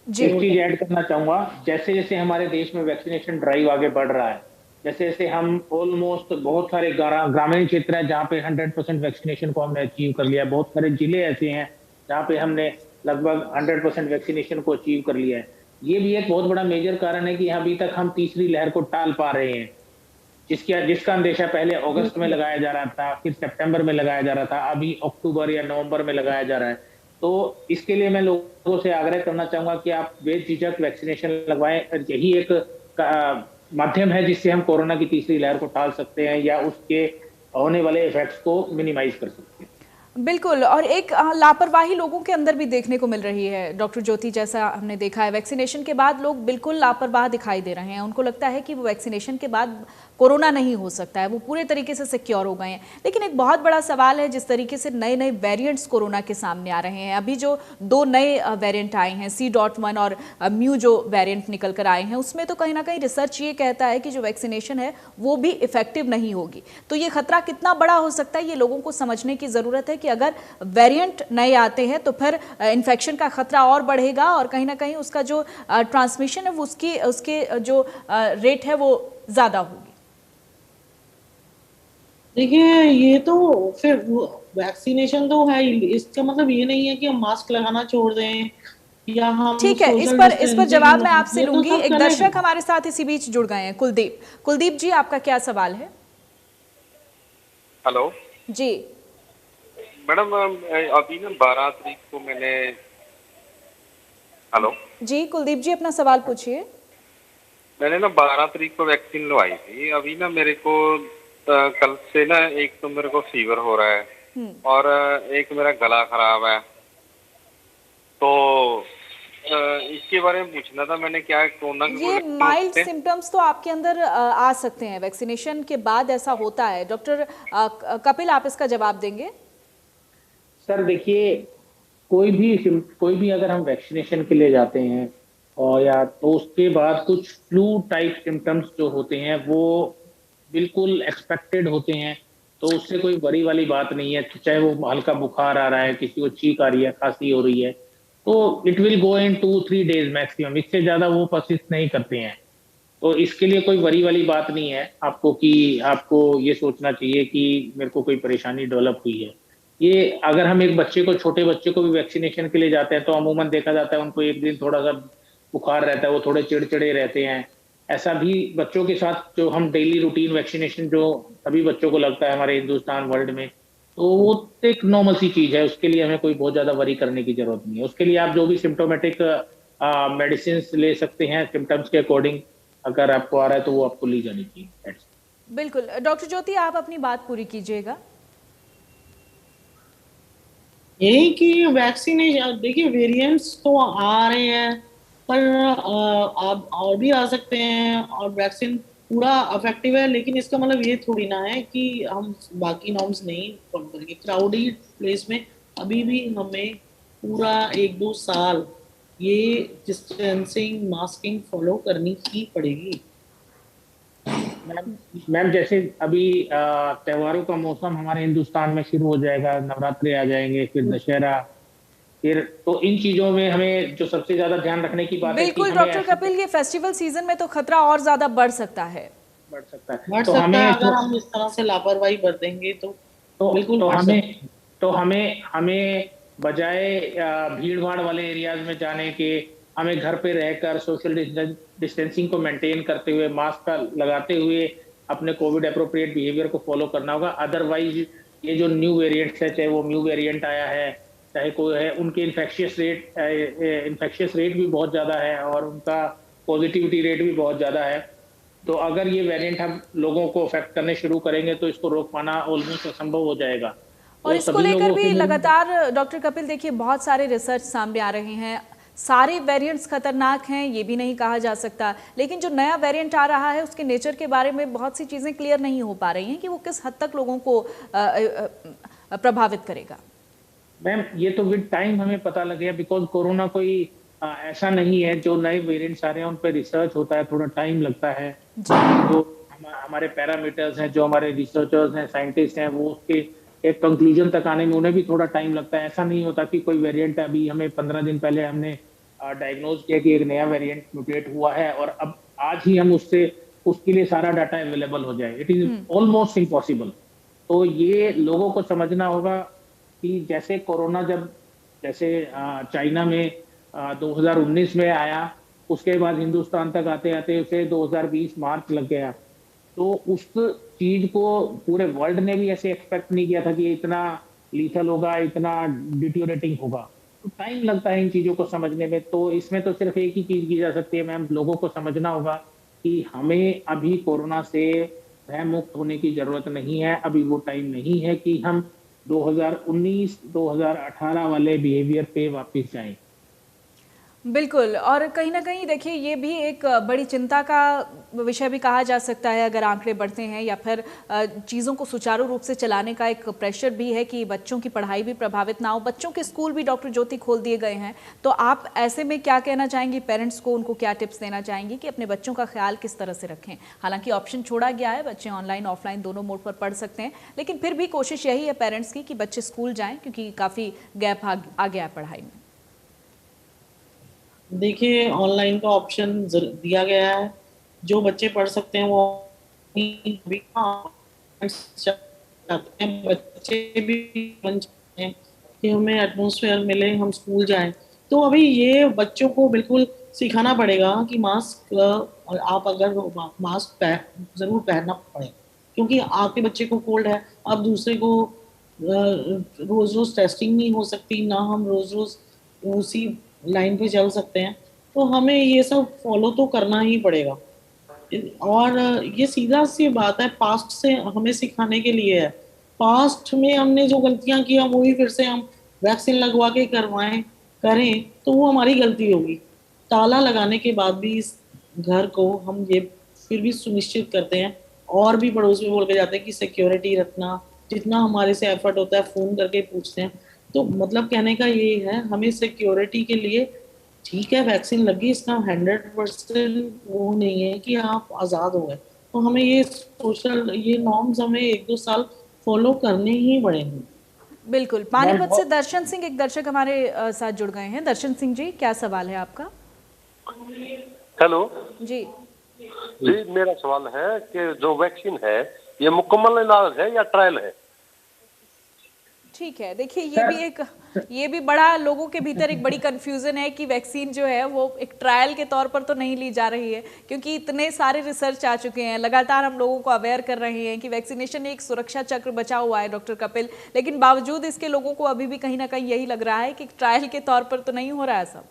जी चीज ऐड करना चाहूंगा, जैसे जैसे हमारे देश में वैक्सीनेशन ड्राइव आगे बढ़ रहा है, जैसे जैसे हम ऑलमोस्ट बहुत सारे ग्रामीण क्षेत्र है जहाँ पे 100% वैक्सीनेशन को हमने अचीव कर लिया है, बहुत सारे जिले ऐसे हैं जहाँ पे हमने लगभग 100% वैक्सीनेशन को अचीव कर लिया है। ये भी एक बहुत बड़ा मेजर कारण है कि अभी तक हम तीसरी लहर को टाल पा रहे हैं, जिसका अंदेशा पहले अगस्त में लगाया जा रहा था, फिर सितंबर में लगाया जा रहा था, अभी अक्टूबर या नवंबर में लगाया जा रहा है। तो इसके लिए मैं लोगों से आग्रह करना चाहूंगा कि आप बेझिझक वैक्सीनेशन लगवाएं। यही एक माध्यम है जिससे हम कोरोना की तीसरी लहर को टाल सकते हैं या उसके होने वाले इफेक्ट्स को मिनिमाइज कर सकते हैं। बिल्कुल, और एक लापरवाही लोगों के अंदर भी देखने को मिल रही है डॉक्टर ज्योति। जैसा हमने देखा है, वैक्सीनेशन के बाद लोग बिल्कुल लापरवाह दिखाई दे रहे हैं। उनको लगता है कि वो वैक्सीनेशन के बाद कोरोना नहीं हो सकता है, वो पूरे तरीके से सिक्योर हो गए हैं। लेकिन एक बहुत बड़ा सवाल है, जिस तरीके से नए नए वेरिएंट्स कोरोना के सामने आ रहे हैं। अभी जो 2 नए वेरिएंट आए हैं, C.1 और म्यू जो वेरिएंट निकल कर आए हैं, उसमें तो कहीं ना कहीं रिसर्च ये कहता है कि जो वैक्सीनेशन है वो भी इफेक्टिव नहीं होगी। तो ये खतरा कितना बड़ा हो सकता है, ये लोगों को समझने की ज़रूरत है कि अगर वेरिएंट नए आते हैं तो फिर इन्फेक्शन का खतरा और बढ़ेगा और कहीं ना कहीं उसका जो ट्रांसमिशन है वो उसके जो रेट है वो ज़्यादा होगी। देखिए, ये तो फिर वैक्सीनेशन तो है ही, इसका मतलब ये नहीं है कि हम मास्क लगाना छोड़ दें या हम ठीक है, इस पर जवाब मैं आपसे लूंगी। एक दर्शक हमारे साथ इसी बीच जुड़ गए हैं, कुलदीप जी, आपका क्या सवाल है? हेलो जी मैडम, अभी ना 12 तारीख को मैंने, हेलो जी कुलदीप जी, अपना सवाल पूछिए। मैंने ना 12 तारीख को वैक्सीन लगवाई थी। अभी ना मेरे को कल से ना एक तो मेरे को फीवर हो रहा है और एक मेरा गला खराब है। तो इसके बारे में पूछना था मैंने, क्या कोरोना ये माइल्ड सिम्टम्स तो आपके अंदर आ सकते हैं, वैक्सीनेशन के बाद ऐसा होता है। डॉक्टर कपिल, आप इसका जवाब देंगे? सर देखिए, कोई भी अगर हम वैक्सीनेशन के लिए जाते हैं और या तो उसके बाद कुछ फ्लू टाइप सिम्टम्स जो होते हैं वो बिल्कुल एक्सपेक्टेड होते हैं, तो उससे कोई बड़ी वाली बात नहीं है। चाहे वो हल्का बुखार आ रहा है, किसी को छींक आ रही है, खांसी हो रही है, तो it will go in 2-3 days maximum, इससे ज्यादा वो परसिस्ट नहीं करते हैं। तो इसके लिए कोई बड़ी वाली बात नहीं है आपको ये सोचना चाहिए कि मेरे को कोई परेशानी डेवलप हुई है। ये अगर हम एक छोटे बच्चे को भी वैक्सीनेशन के लिए जाते हैं तो अमूमन देखा जाता है उनको एक दिन थोड़ा सा बुखार रहता है, वो थोड़े चिड़चिड़े रहते हैं। ऐसा भी बच्चों के साथ जो हम डेली रूटीन वैक्सीनेशन जो सभी बच्चों को लगता है हमारे हिंदुस्तान वर्ल्ड में, तो वो एक नॉर्मल सी चीज है। उसके लिए हमें कोई बहुत ज्यादा वरी करने की जरूरत नहीं है। उसके लिए आप जो भी सिम्टोमेटिक मेडिसिन ले सकते हैं सिम्टम्स के अकॉर्डिंग, अगर आपको आ रहा है तो वो आपको ली जानी चाहिए। बिल्कुल। डॉक्टर ज्योति, आप अपनी बात पूरी कीजिएगा। यही कि वैक्सीनेशन, देखिए वेरिएंट्स तो आ रहे हैं पर अब और भी आ सकते हैं और वैक्सीन पूरा इफेक्टिव है, लेकिन इसका मतलब ये थोड़ी ना है कि हम बाकी नॉर्म्स नहीं फॉलो करेंगे। क्राउडी प्लेस में अभी भी हमें पूरा 1-2 साल ये डिस्टेंसिंग, मास्किंग फॉलो करनी ही पड़ेगी। मैम जैसे अभी त्योहारों का मौसम हमारे हिंदुस्तान में शुरू हो जाएगा, नवरात्रि आ जाएंगे, फिर दशहरा, फिर तो इन चीजों में हमें जो सबसे ज्यादा ध्यान रखने की बात है कि बिल्कुल डॉक्टर कपिल, ये फेस्टिवल सीजन में तो खतरा और ज्यादा बढ़ सकता है। तो हमें अगर हम इस तरह से लापरवाही बरतेंगे तो बिल्कुल हमें बजाय भीड़ भाड़ वाले एरियाज में जाने के, हमें घर पे रहकर सोशल डिस्टेंसिंग को मेंटेन करते हुए, मास्क का लगाते हुए अपने कोविड एप्रोप्रिएट बिहेवियर को फॉलो करना होगा। अदरवाइज ये जो न्यू वेरिएंट्स है, चाहे वो म्यू वेरिएंट आया है चाहे कोई है, उनके इन्फेक्शियस रेट भी बहुत ज्यादा है और उनका पॉजिटिविटी रेट भी बहुत ज्यादा है। तो अगर ये वेरिएंट हम लोगों को अफेक्ट करने शुरू करेंगे तो इसको रोक पाना ऑलमोस्ट असंभव हो जाएगा। और इसको लेकर भी लगातार डॉक्टर कपिल देखिए बहुत सारे रिसर्च सामने आ रहे हैं। सारे वेरिएंट्स खतरनाक हैं ये भी नहीं कहा जा सकता, लेकिन जो नया वेरिएंट आ रहा है उसके नेचर के बारे में बहुत सी चीज़ें क्लियर नहीं हो पा रही हैं कि वो किस हद तक लोगों को प्रभावित करेगा। मैम ये तो विद टाइम हमें पता लगेगा, बिकॉज कोरोना कोई ऐसा नहीं है। जो नए वेरिएंट्स आ रहे हैं उन पर रिसर्च होता है, थोड़ा टाइम लगता है। जो हमारे पैरामीटर्स हैं, जो हमारे रिसर्चर्स हैं, साइंटिस्ट हैं, वो उसके एक कंक्लूजन तक आने में उन्हें भी थोड़ा टाइम लगता है। ऐसा नहीं होता कि कोई वेरिएंट अभी हमें 15 दिन पहले हमने डायग्नोज किया कि एक नया वेरिएंट म्यूटेट हुआ है और अब आज ही हम उसके लिए सारा डाटा अवेलेबल हो जाए। It is almost impossible. तो ये लोगों को समझना होगा कि जैसे कोरोना जैसे चाइना में 2019 में आया, उसके बाद हिंदुस्तान तक आते आते उसे 2020 मार्च लग गया। तो उस चीज को पूरे वर्ल्ड ने भी ऐसे एक्सपेक्ट नहीं किया था कि इतना लीथल होगा, इतना डिटोरेटिंग होगा। तो टाइम लगता है इन चीजों को समझने में। तो इसमें तो सिर्फ एक ही चीज की जा सकती है मैम, लोगों को समझना होगा कि हमें अभी कोरोना से भय मुक्त होने की जरूरत नहीं है। अभी वो टाइम नहीं है कि हम 2019-2018 वाले बिहेवियर पे वापस जाएं। बिल्कुल, और कहीं ना कहीं देखिए ये भी एक बड़ी चिंता का विषय भी कहा जा सकता है अगर आंकड़े बढ़ते हैं, या फिर चीज़ों को सुचारू रूप से चलाने का एक प्रेशर भी है कि बच्चों की पढ़ाई भी प्रभावित ना हो। बच्चों के स्कूल भी डॉक्टर ज्योति खोल दिए गए हैं, तो आप ऐसे में क्या कहना चाहेंगी पेरेंट्स को, उनको क्या टिप्स देना चाहेंगी कि अपने बच्चों का ख्याल किस तरह से रखें? हालांकि ऑप्शन छोड़ा गया है, बच्चे ऑनलाइन ऑफलाइन दोनों मोड पर पढ़ सकते हैं, लेकिन फिर भी कोशिश यही है पेरेंट्स की कि बच्चे स्कूल जाएँ, क्योंकि काफ़ी गैप आ गया है पढ़ाई में। देखिए, ऑनलाइन का ऑप्शन दिया गया है, जो बच्चे पढ़ सकते हैं वो भी चाहते हैं, बच्चे भी चाहते हैं कि हमें एटमॉस्फेयर मिले, हम स्कूल जाएं। तो अभी ये बच्चों को बिल्कुल सिखाना पड़ेगा कि मास्क आप अगर मास्क ज़रूर पहनना पड़े, क्योंकि आपके बच्चे को कोल्ड है, अब दूसरे को रोज़ रोज़ टेस्टिंग नहीं हो सकती, ना हम रोज़ रोज़ उसी लाइन पे चल सकते हैं। तो हमें ये सब फॉलो तो करना ही पड़ेगा। और ये सीधा सी बात है, पास्ट से हमें सिखाने के लिए है। पास्ट में हमने जो गलतियां की, हम वही फिर से हम वैक्सीन लगवा के करें तो वो हमारी गलती होगी। ताला लगाने के बाद भी इस घर को हम ये फिर भी सुनिश्चित करते हैं, और भी पड़ोस में बोल के जाते हैं कि सिक्योरिटी रखना, जितना हमारे से एफर्ट होता है फ़ोन करके पूछते हैं। तो मतलब कहने का ये है, हमें सिक्योरिटी के लिए ठीक है वैक्सीन लगी, इसका 100% वो नहीं है कि आप आज़ाद हो गए। तो हमें ये नॉर्म्स हमें 1-2 साल फॉलो करने ही पड़ेंगे। बिल्कुल। पानीपत से दर्शन सिंह एक दर्शक हमारे साथ जुड़ गए हैं। दर्शन सिंह जी, क्या सवाल है आपका? हेलो जी जी, मेरा सवाल है कि जो वैक्सीन है ये मुकम्मल इलाज है या ट्रायल है? ठीक है, देखिए ये भी बड़ा लोगों के भीतर एक बड़ी कंफ्यूजन है कि वैक्सीन जो है वो एक ट्रायल के तौर पर तो नहीं ली जा रही है, क्योंकि इतने सारे रिसर्च आ चुके हैं। लगातार हम लोगों को अवेयर कर रहे हैं कि वैक्सीनेशन एक सुरक्षा चक्र बचा हुआ है डॉक्टर कपिल, लेकिन बावजूद इसके लोगों को अभी भी कहीं ना कहीं यही लग रहा है कि ट्रायल के तौर पर तो नहीं हो रहा है सब।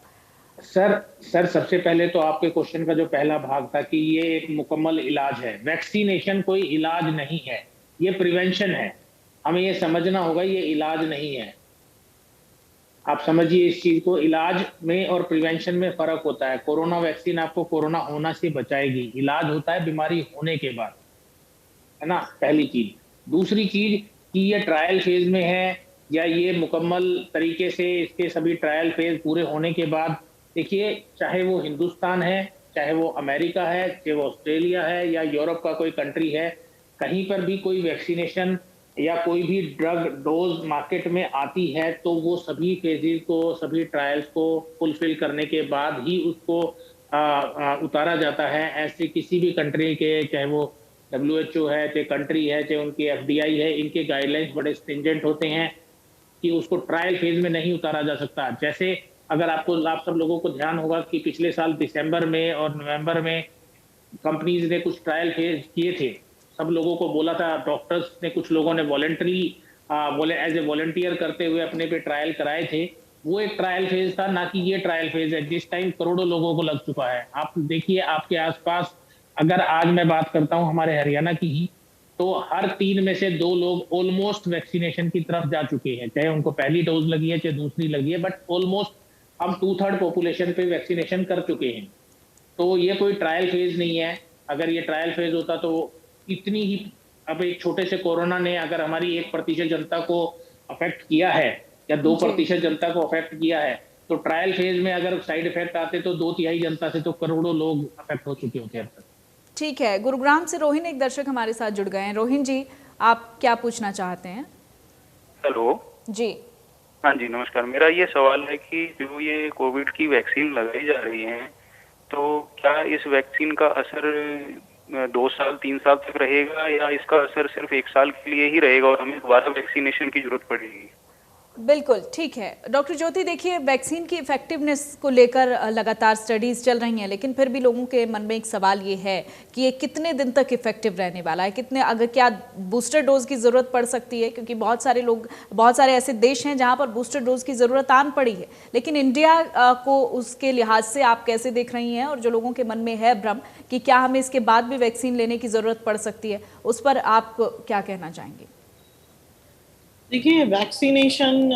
सर सबसे पहले तो आपके क्वेश्चन का जो पहला भाग था कि ये एक मुकम्मल इलाज है, वैक्सीनेशन कोई इलाज नहीं है, ये प्रिवेंशन है। हमें ये समझना होगा, ये इलाज नहीं है। आप समझिए इस चीज को, इलाज में और प्रिवेंशन में फर्क होता है। कोरोना वैक्सीन आपको कोरोना होना से बचाएगी, इलाज होता है बीमारी होने के बाद, है ना, पहली चीज। दूसरी चीज कि ये ट्रायल फेज में है या ये मुकम्मल तरीके से इसके सभी ट्रायल फेज पूरे होने के बाद, देखिए चाहे वो हिंदुस्तान है, चाहे वो अमेरिका है, चाहे वो ऑस्ट्रेलिया है या यूरोप का कोई कंट्री है, कहीं पर भी कोई वैक्सीनेशन या कोई भी ड्रग डोज मार्केट में आती है तो वो सभी फेजेस को, सभी ट्रायल्स को फुलफिल करने के बाद ही उसको उतारा जाता है। ऐसे किसी भी कंट्री के, चाहे वो WHO है, चाहे कंट्री है, चाहे उनकी FDI है, इनके गाइडलाइंस बड़े स्ट्रिंजेंट होते हैं कि उसको ट्रायल फेज में नहीं उतारा जा सकता। जैसे अगर आप सब लोगों को ध्यान होगा कि पिछले साल दिसंबर में और नवंबर में कंपनीज ने कुछ ट्रायल फेज किए थे, सब लोगों को बोला था, डॉक्टर्स ने, कुछ लोगों ने वॉलंटरी एज ए वॉलंटियर करते हुए अपने पे ट्रायल कराए थे। वो एक ट्रायल फेज था, ना कि ये ट्रायल फेज है जिस टाइम करोड़ों लोगों को लग चुका है। आप देखिए आपके आसपास, अगर आज मैं बात करता हूं हमारे हरियाणा की ही, तो हर 3 में से 2 लोग ऑलमोस्ट वैक्सीनेशन की तरफ जा चुके हैं, चाहे उनको पहली डोज लगी है चाहे दूसरी लगी है, बट ऑलमोस्ट हम 2/3 पॉपुलेशन पे वैक्सीनेशन कर चुके हैं। तो ये कोई ट्रायल फेज नहीं है। अगर ये ट्रायल फेज होता तो इतनी ही, अब एक छोटे से कोरोना ने अगर हमारी 1% जनता को अफेक्ट किया है या 2% जनता को अफेक्ट किया है, तो ट्रायल फेज में अगर साइड इफेक्ट आते तो 2/3 जनता से तो करोड़ों लोग अफेक्ट हो चुके होते हैं अब तक। ठीक है, गुरुग्राम से रोहिन एक दर्शक हमारे साथ जुड़ गए हैं। रोहिन जी, आप क्या पूछना चाहते हैं? हेलो। जी। हाँ जी, नमस्कार। मेरा ये सवाल है कि जो ये कोविड की वैक्सीन लगाई जा रही है, तो क्या इस वैक्सीन का असर 2 साल 3 साल तक रहेगा, या इसका असर सिर्फ 1 साल के लिए ही रहेगा और हमें दोबारा वैक्सीनेशन की जरूरत पड़ेगी? बिल्कुल ठीक है डॉक्टर ज्योति, देखिए वैक्सीन की इफेक्टिवनेस को लेकर लगातार स्टडीज चल रही हैं, लेकिन फिर भी लोगों के मन में एक सवाल ये है कि ये कितने दिन तक इफेक्टिव रहने वाला है, कितने, अगर क्या बूस्टर डोज की ज़रूरत पड़ सकती है, क्योंकि बहुत सारे ऐसे देश हैं जहां पर बूस्टर डोज की ज़रूरत आन पड़ी है, लेकिन इंडिया को उसके लिहाज से आप कैसे देख रही हैं, और जो लोगों के मन में है भ्रम कि क्या हमें इसके बाद भी वैक्सीन लेने की ज़रूरत पड़ सकती है, उस पर आप क्या कहना चाहेंगे? देखिए, वैक्सीनेशन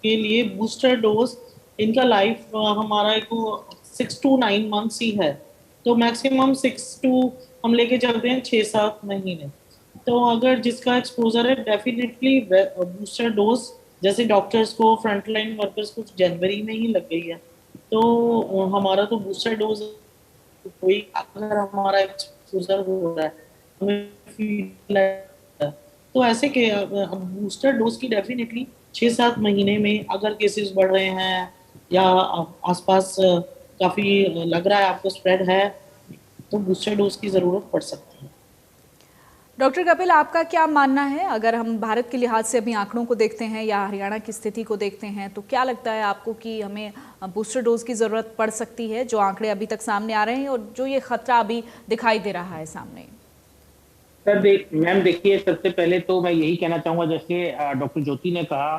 के लिए बूस्टर डोज, इनका लाइफ हमारा को 6 to 9 मंथ्स ही है, तो मैक्सिमम 6 to हम लेके चलते हैं 6-7 महीने। तो अगर जिसका एक्सपोजर है, डेफिनेटली बूस्टर डोज, जैसे डॉक्टर्स को, फ्रंटलाइन वर्कर्स को जनवरी में ही लग गई है, तो हमारा तो बूस्टर डोज कोई, अगर हमारा एक्सपोजर हो रहा है, हमें फील, तो ऐसे के बूस्टर डोज की डेफिनेटली 6-7 महीने में अगर केसेस बढ़ रहे हैं या आसपास काफ़ी लग रहा है आपको स्प्रेड है, तो बूस्टर डोज की ज़रूरत पड़ सकती है। डॉक्टर कपिल, आपका क्या मानना है, अगर हम भारत के लिहाज से अभी आंकड़ों को देखते हैं या हरियाणा की स्थिति को देखते हैं, तो क्या लगता है आपको कि हमें बूस्टर डोज की ज़रूरत पड़ सकती है, जो आंकड़े अभी तक सामने आ रहे हैं और जो ये खतरा अभी दिखाई दे रहा है सामने? सर मैम देखिए, सबसे पहले तो मैं यही कहना चाहूँगा, जैसे डॉक्टर ज्योति ने कहा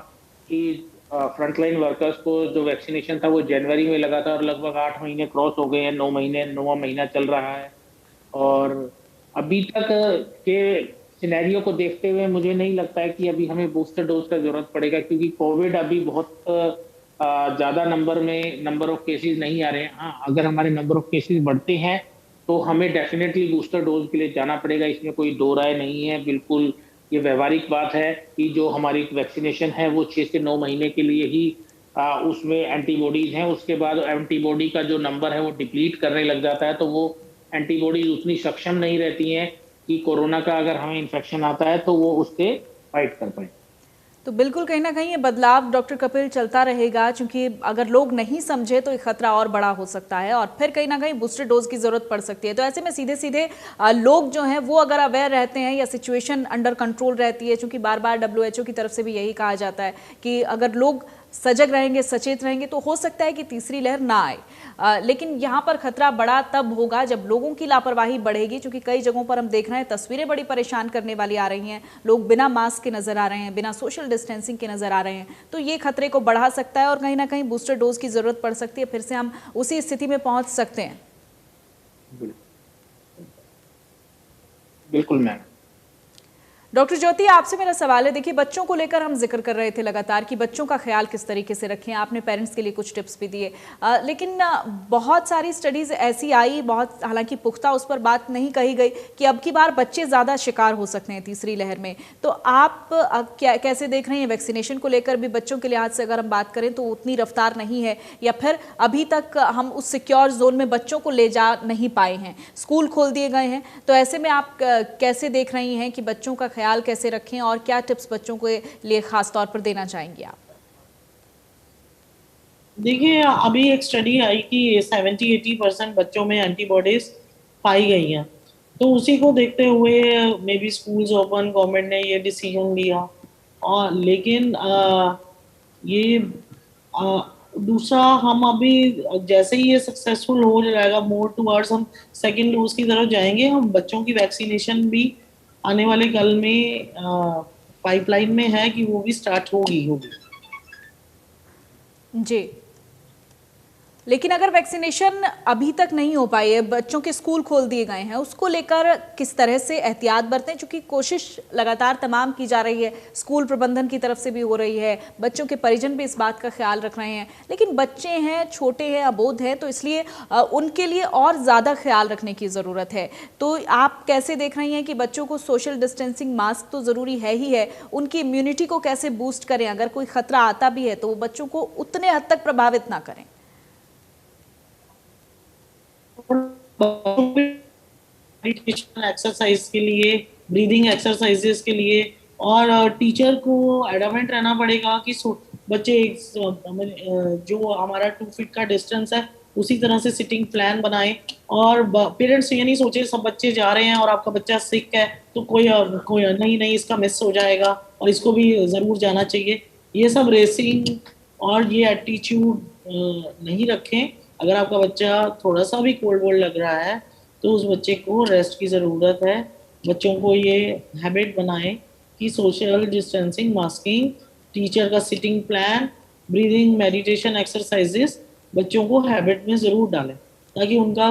कि फ्रंटलाइन वर्कर्स को जो वैक्सीनेशन था वो जनवरी में लगा था और लगभग 8 महीने क्रॉस हो गए हैं, 9वां महीना चल रहा है, और अभी तक के सिनेरियो को देखते हुए मुझे नहीं लगता है कि अभी हमें बूस्टर डोज का जरूरत पड़ेगा, क्योंकि कोविड अभी बहुत ज़्यादा नंबर ऑफ केसेस नहीं आ रहे हैं। हाँ, अगर हमारे नंबर ऑफ केसेस बढ़ते हैं तो हमें डेफिनेटली बूस्टर डोज के लिए जाना पड़ेगा, इसमें कोई दो राय नहीं है। बिल्कुल ये व्यवहारिक बात है कि जो हमारी वैक्सीनेशन है वो 6 से 9 महीने के लिए ही उसमें एंटीबॉडीज हैं, उसके बाद एंटीबॉडी का जो नंबर है वो डिप्लीट करने लग जाता है, तो वो एंटीबॉडीज उतनी सक्षम नहीं रहती हैं कि कोरोना का अगर हमें इन्फेक्शन आता है तो वो उससे फाइट कर पाए। तो बिल्कुल कहीं ना कहीं ये बदलाव डॉक्टर कपिल चलता रहेगा, क्योंकि अगर लोग नहीं समझे तो ये खतरा और बड़ा हो सकता है और फिर कहीं ना कहीं बूस्टर डोज की ज़रूरत पड़ सकती है। तो ऐसे में सीधे सीधे लोग जो हैं वो अगर अवेयर रहते हैं या सिचुएशन अंडर कंट्रोल रहती है, क्योंकि बार बार WHO की तरफ से भी यही कहा जाता है कि अगर लोग सजग रहेंगे, सचेत रहेंगे, तो हो सकता है कि तीसरी लहर ना आए। लेकिन यहाँ पर खतरा बड़ा तब होगा जब लोगों की लापरवाही बढ़ेगी, क्योंकि कई जगहों पर हम देख रहे हैं तस्वीरें बड़ी परेशान करने वाली आ रही हैं, लोग बिना मास्क के नजर आ रहे हैं, बिना सोशल डिस्टेंसिंग के नजर आ रहे हैं, तो ये खतरे को बढ़ा सकता है और कहीं ना कहीं बूस्टर डोज की जरूरत पड़ सकती है, फिर से हम उसी स्थिति में पहुंच सकते हैं। बिल्कुल मैम। डॉक्टर ज्योति, आपसे मेरा सवाल है, देखिए बच्चों को लेकर हम जिक्र कर रहे थे लगातार कि बच्चों का ख्याल किस तरीके से रखें, आपने पेरेंट्स के लिए कुछ टिप्स भी दिए, लेकिन बहुत सारी स्टडीज़ ऐसी आई, बहुत हालांकि पुख्ता उस पर बात नहीं कही गई कि अब की बार बच्चे ज़्यादा शिकार हो सकते हैं तीसरी लहर में। तो आप कैसे देख रहे हैं वैक्सीनेशन को लेकर भी? बच्चों के लिहाज से अगर हम बात करें तो उतनी रफ्तार नहीं है, या फिर अभी तक हम उस सिक्योर जोन में बच्चों को ले जा नहीं पाए हैं, स्कूल खोल दिए गए हैं, तो ऐसे में आप कैसे देख रही हैं कि बच्चों का ख्याल कैसे रखें और क्या टिप्स बच्चों के लिए खास तौर पर देना चाहेंगे आप? देखिए, अभी एक स्टडी आई कि 70-80% बच्चों में एंटीबॉडीज पाई गई हैं, तो उसी को देखते हुए may be schools open, government ने ये डिसीजन लिया। और लेकिन ये दूसरा, हम अभी जैसे ही ये सक्सेसफुल हो जाएगा, मोर टुवर्ड्स हम सेकेंड डोज की तरफ जाएंगे, हम बच्चों की वैक्सीनेशन भी आने वाले कल में पाइपलाइन में है कि वो भी स्टार्ट होगी जी। लेकिन अगर वैक्सीनेशन अभी तक नहीं हो पाई है, बच्चों के स्कूल खोल दिए गए हैं, उसको लेकर किस तरह से एहतियात बरतें? क्योंकि कोशिश लगातार तमाम की जा रही है, स्कूल प्रबंधन की तरफ से भी हो रही है, बच्चों के परिजन भी इस बात का ख्याल रख रहे हैं, लेकिन बच्चे हैं, छोटे हैं, अबोध हैं, तो इसलिए उनके लिए और ज़्यादा ख्याल रखने की ज़रूरत है। तो आप कैसे देख रही हैं कि बच्चों को सोशल डिस्टेंसिंग, मास्क तो ज़रूरी है ही है, उनकी इम्यूनिटी को कैसे बूस्ट करें, अगर कोई खतरा आता भी है तो वो बच्चों को उतने हद तक प्रभावित ना करें? एक्सरसाइज के लिए, ब्रीदिंग एक्सरसाइजेस के लिए और टीचर को एडमेंट रहना पड़ेगा कि बच्चे जो हमारा 2 फीट का डिस्टेंस है उसी तरह से सिटिंग प्लान बनाए। और पेरेंट्स ये नहीं सोचे सब बच्चे जा रहे हैं और आपका बच्चा सिक है तो कोई नहीं इसका मिस हो जाएगा और इसको भी ज़रूर जाना चाहिए। ये सब रेसिंग और ये एटीट्यूड नहीं रखें। अगर आपका बच्चा थोड़ा सा भी कोल्ड वोल्ड लग रहा है तो उस बच्चे को रेस्ट की ज़रूरत है। बच्चों को ये हैबिट बनाएं कि सोशल डिस्टेंसिंग, मास्किंग, टीचर का sitting plan, breathing, meditation exercises बच्चों को हैबिट में ज़रूर डालें ताकि उनका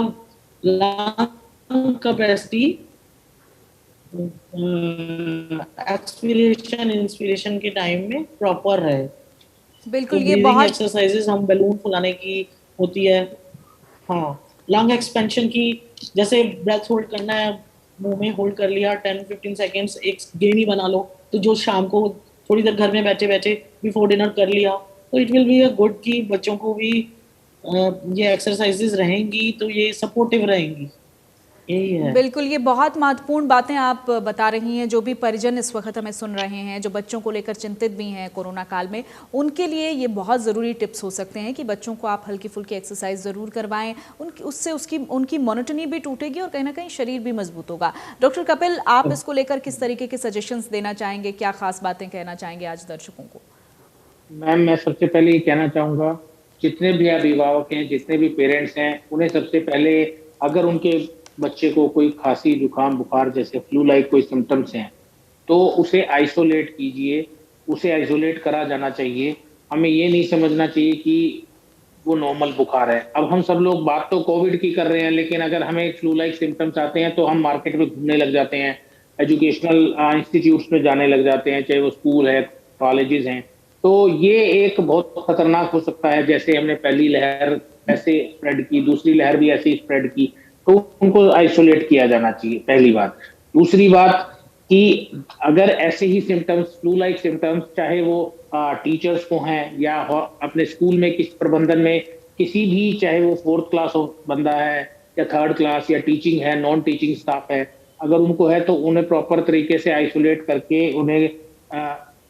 लंग कैपेसिटी एक्सपीरेशन इंस्पिरेशन के टाइम में प्रॉपर रहे। बिल्कुल, तो ये बहुत एक्सरसाइजेस हम बैलून फुलाने की होती है, हाँ, लंग एक्सपेंशन की, जैसे ब्रेथ होल्ड करना है, मुंह में होल्ड कर लिया 10-15 सेकेंड्स, एक गेम ही बना लो। तो जो शाम को थोड़ी देर घर में बैठे बैठे बिफोर डिनर कर लिया तो it will be a good कि बच्चों को भी ये एक्सरसाइजेस रहेंगी तो ये सपोर्टिव रहेंगी। यही है। बिल्कुल, ये बहुत महत्वपूर्ण बातें आप बता रही हैं। जो भी परिजन इस वक्त हमें सुन रहे हैं, जो बच्चों को लेकर चिंतित भी हैं कोरोना काल में, उनके लिए ये बहुत ज़रूरी टिप्स हो सकते हैं कि बच्चों को आप हल्की फुल्की एक्सरसाइज ज़रूर करवाएं। उससे उनकी मोनोटनी भी टूटेगी और कहीं ना कहीं शरीर भी मजबूत होगा। डॉक्टर कपिल, आप इसको लेकर किस तरीके के सजेशंस देना चाहेंगे, क्या खास बातें कहना चाहेंगे आज दर्शकों को? मैम, मैं सबसे पहले ये कहना चाहूँगा, जितने भी अभिभावक हैं, जितने भी पेरेंट्स हैं, उन्हें सबसे पहले अगर उनके बच्चे को कोई खांसी, जुकाम, बुखार जैसे फ्लू लाइक कोई सिम्टम्स हैं तो उसे आइसोलेट कीजिए, उसे आइसोलेट करा जाना चाहिए। हमें ये नहीं समझना चाहिए कि वो नॉर्मल बुखार है। अब हम सब लोग बात तो कोविड की कर रहे हैं, लेकिन अगर हमें फ्लू लाइक सिम्टम्स आते हैं तो हम मार्केट में घूमने लग जाते हैं, एजुकेशनल इंस्टीट्यूट्स में जाने लग जाते हैं, चाहे वो स्कूल है, कॉलेजेस हैं। तो ये एक बहुत खतरनाक हो सकता है। जैसे हमने पहली लहर ऐसे स्प्रेड की, दूसरी लहर भी ऐसे ही स्प्रेड की, तो उनको आइसोलेट किया जाना चाहिए, पहली बात। दूसरी बात कि अगर ऐसे ही सिम्टम्स, फ्लू लाइक सिम्टम्स, चाहे वो टीचर्स को हैं या अपने स्कूल में किसी प्रबंधन में किसी भी, चाहे वो 4th क्लास बंदा है या 3rd क्लास या टीचिंग है, नॉन टीचिंग स्टाफ है, अगर उनको है तो उन्हें प्रॉपर तरीके से आइसोलेट करके उन्हें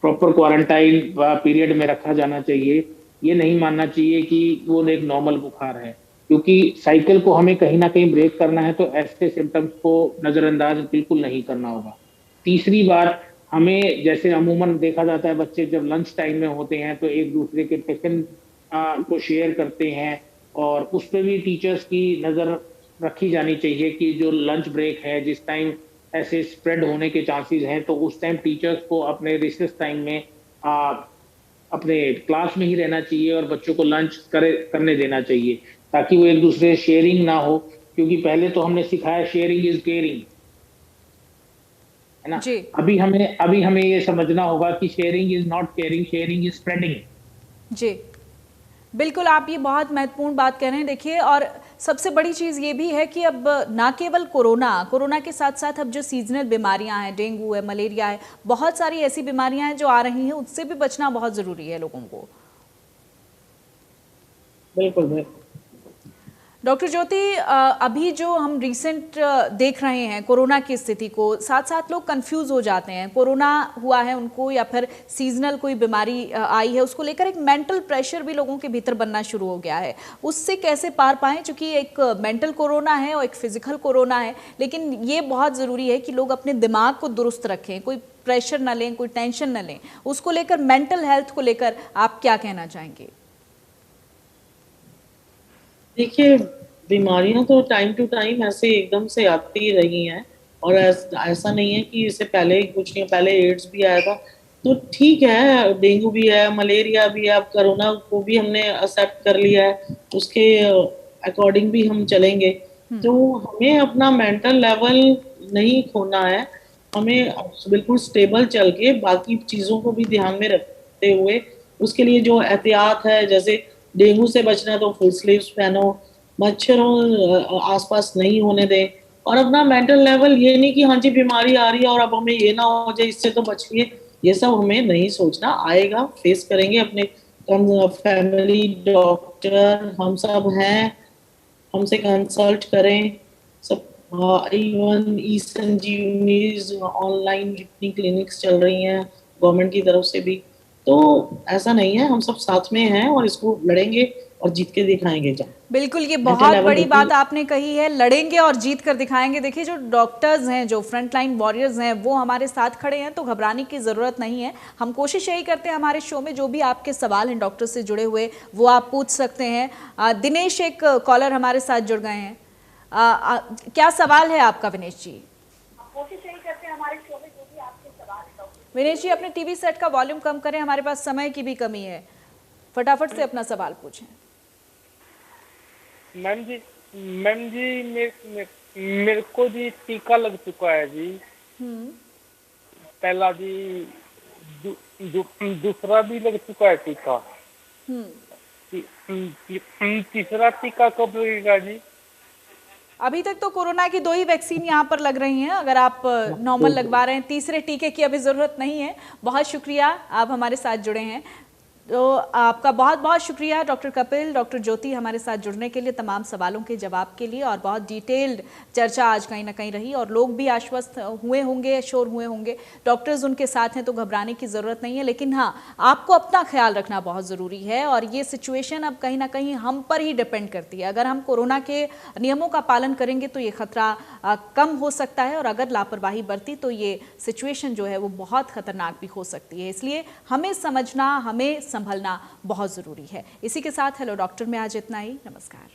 प्रॉपर क्वारंटाइन पीरियड में रखा जाना चाहिए। ये नहीं मानना चाहिए कि वो एक नॉर्मल बुखार है, क्योंकि साइकिल को हमें कहीं ना कहीं ब्रेक करना है तो ऐसे सिम्टम्स को नज़रअंदाज बिल्कुल नहीं करना होगा। तीसरी बात, हमें जैसे अमूमन देखा जाता है, बच्चे जब लंच टाइम में होते हैं तो एक दूसरे के टिफिन को शेयर करते हैं, और उस पर भी टीचर्स की नज़र रखी जानी चाहिए कि जो लंच ब्रेक है, जिस टाइम ऐसे स्प्रेड होने के चांसेस हैं, तो उस टाइम टीचर्स को अपने रिसेस टाइम में अपने क्लास में ही रहना चाहिए और बच्चों को लंच करने देना चाहिए, ताकि वो एक दूसरे शेयरिंग ना हो। क्योंकि पहले तो हमने सिखाया शेयरिंग इज केयरिंग, है ना। अभी हमें ये समझना होगा कि sharing is not caring, sharing is spreading. जी बिल्कुल, आप ये बहुत महत्वपूर्ण बात कह रहे हैं। देखिए, और सबसे बड़ी चीज़ ये भी है कि अब ना केवल कोरोना के साथ साथ अब जो सीजनल बीमारियां हैं, डेंगू है, मलेरिया है, बहुत सारी ऐसी बीमारियां हैं जो आ रही हैं, उससे भी बचना बहुत ज़रूरी है लोगों को। बिल्कुल। डॉक्टर ज्योति, अभी जो हम रिसेंट देख रहे हैं कोरोना की स्थिति को, साथ साथ लोग कंफ्यूज हो जाते हैं, कोरोना हुआ है उनको या फिर सीजनल कोई बीमारी आई है, उसको लेकर एक मेंटल प्रेशर भी लोगों के भीतर बनना शुरू हो गया है। उससे कैसे पार पाएं, क्योंकि एक मेंटल कोरोना है और एक फिजिकल कोरोना है, लेकिन ये बहुत ज़रूरी है कि लोग अपने दिमाग को दुरुस्त रखें, कोई प्रेशर ना लें, कोई टेंशन ना लें। उसको लेकर, मेंटल हेल्थ को लेकर आप क्या कहना चाहेंगे? देखिए, बीमारियां तो टाइम टू टाइम ऐसे एकदम से आती रही हैं, और ऐसा नहीं है कि इससे पहले कुछ नहीं, पहले एड्स भी आया था तो ठीक है, डेंगू भी है, मलेरिया भी है, अब कोरोना को भी हमने एक्सेप्ट कर लिया है, उसके अकॉर्डिंग भी हम चलेंगे। तो हमें अपना मेंटल लेवल नहीं खोना है, हमें बिल्कुल स्टेबल चल के बाकी चीज़ों को भी ध्यान में रखते हुए, उसके लिए जो एहतियात है, जैसे डेंगू से बचना है तो फुल स्लीव्स पहनो, मच्छरों आसपास नहीं होने दें, और अपना मेंटल लेवल, ये नहीं कि हाँ जी बीमारी आ रही है और अब हमें ये ना हो जाए, इससे तो बचिए, ये सब हमें नहीं सोचना। आएगा, फेस करेंगे, अपने फैमिली डॉक्टर हम सब हैं, हमसे कंसल्ट करें, सब इवन ई संजीवनी ऑनलाइन जितनी क्लिनिक्स चल रही हैं गवर्नमेंट की तरफ से भी, तो ऐसा नहीं है, हम सब साथ में हैं और इसको लड़ेंगे और जीत के दिखाएंगे। बिल्कुल, ये बहुत बड़ी बात आपने कही है, लड़ेंगे और जीत कर दिखाएंगे। देखिए, जो डॉक्टर्स हैं, जो फ्रंटलाइन वॉरियर्स हैं, वो हमारे साथ खड़े हैं, तो घबराने की ज़रूरत नहीं है। हम कोशिश यही करते हैं हमारे शो में जो भी आपके सवाल हैं डॉक्टर से जुड़े हुए वो आप पूछ सकते हैं। दिनेश, एक कॉलर हमारे साथ जुड़ गए हैं। क्या सवाल है आपका विनेश जी? कोशिश यही करते हैं हमारे शो में जो भी आपके सवाल हैं डॉक्टर। विनेश जी, अपने टीवी सेट का वॉल्यूम कम करें, हमारे पास समय की भी कमी है। फटाफट से अपना सवाल पूछें। मैम जी मेरे को जी टीका लग चुका है जी। पहला जी, दूसरा भी लग चुका है टीका। तीसरा टीका कब लगेगा जी? अभी तक तो कोरोना की 2 ही वैक्सीन यहाँ पर लग रही हैं। अगर आप नॉर्मल लगवा रहे हैं, तीसरे टीके की अभी ज़रूरत नहीं है। बहुत शुक्रिया, आप हमारे साथ जुड़े हैं। तो आपका बहुत बहुत शुक्रिया डॉक्टर कपिल, डॉक्टर ज्योति, हमारे साथ जुड़ने के लिए, तमाम सवालों के जवाब के लिए। और बहुत डिटेल्ड चर्चा आज कहीं ना कहीं रही और लोग भी आश्वस्त हुए होंगे, श्योर हुए होंगे। डॉक्टर्स उनके साथ हैं तो घबराने की ज़रूरत नहीं है, लेकिन हाँ, आपको अपना ख्याल रखना बहुत ज़रूरी है। और ये सिचुएशन अब कहीं ना कहीं हम पर ही डिपेंड करती है। अगर हम कोरोना के नियमों का पालन करेंगे तो ये खतरा कम हो सकता है, और अगर लापरवाही बरती तो ये सिचुएशन जो है वो बहुत खतरनाक भी हो सकती है। इसलिए हमें समझना, हमें संभलना बहुत ज़रूरी है। इसी के साथ हेलो डॉक्टर में आज इतना ही। नमस्कार।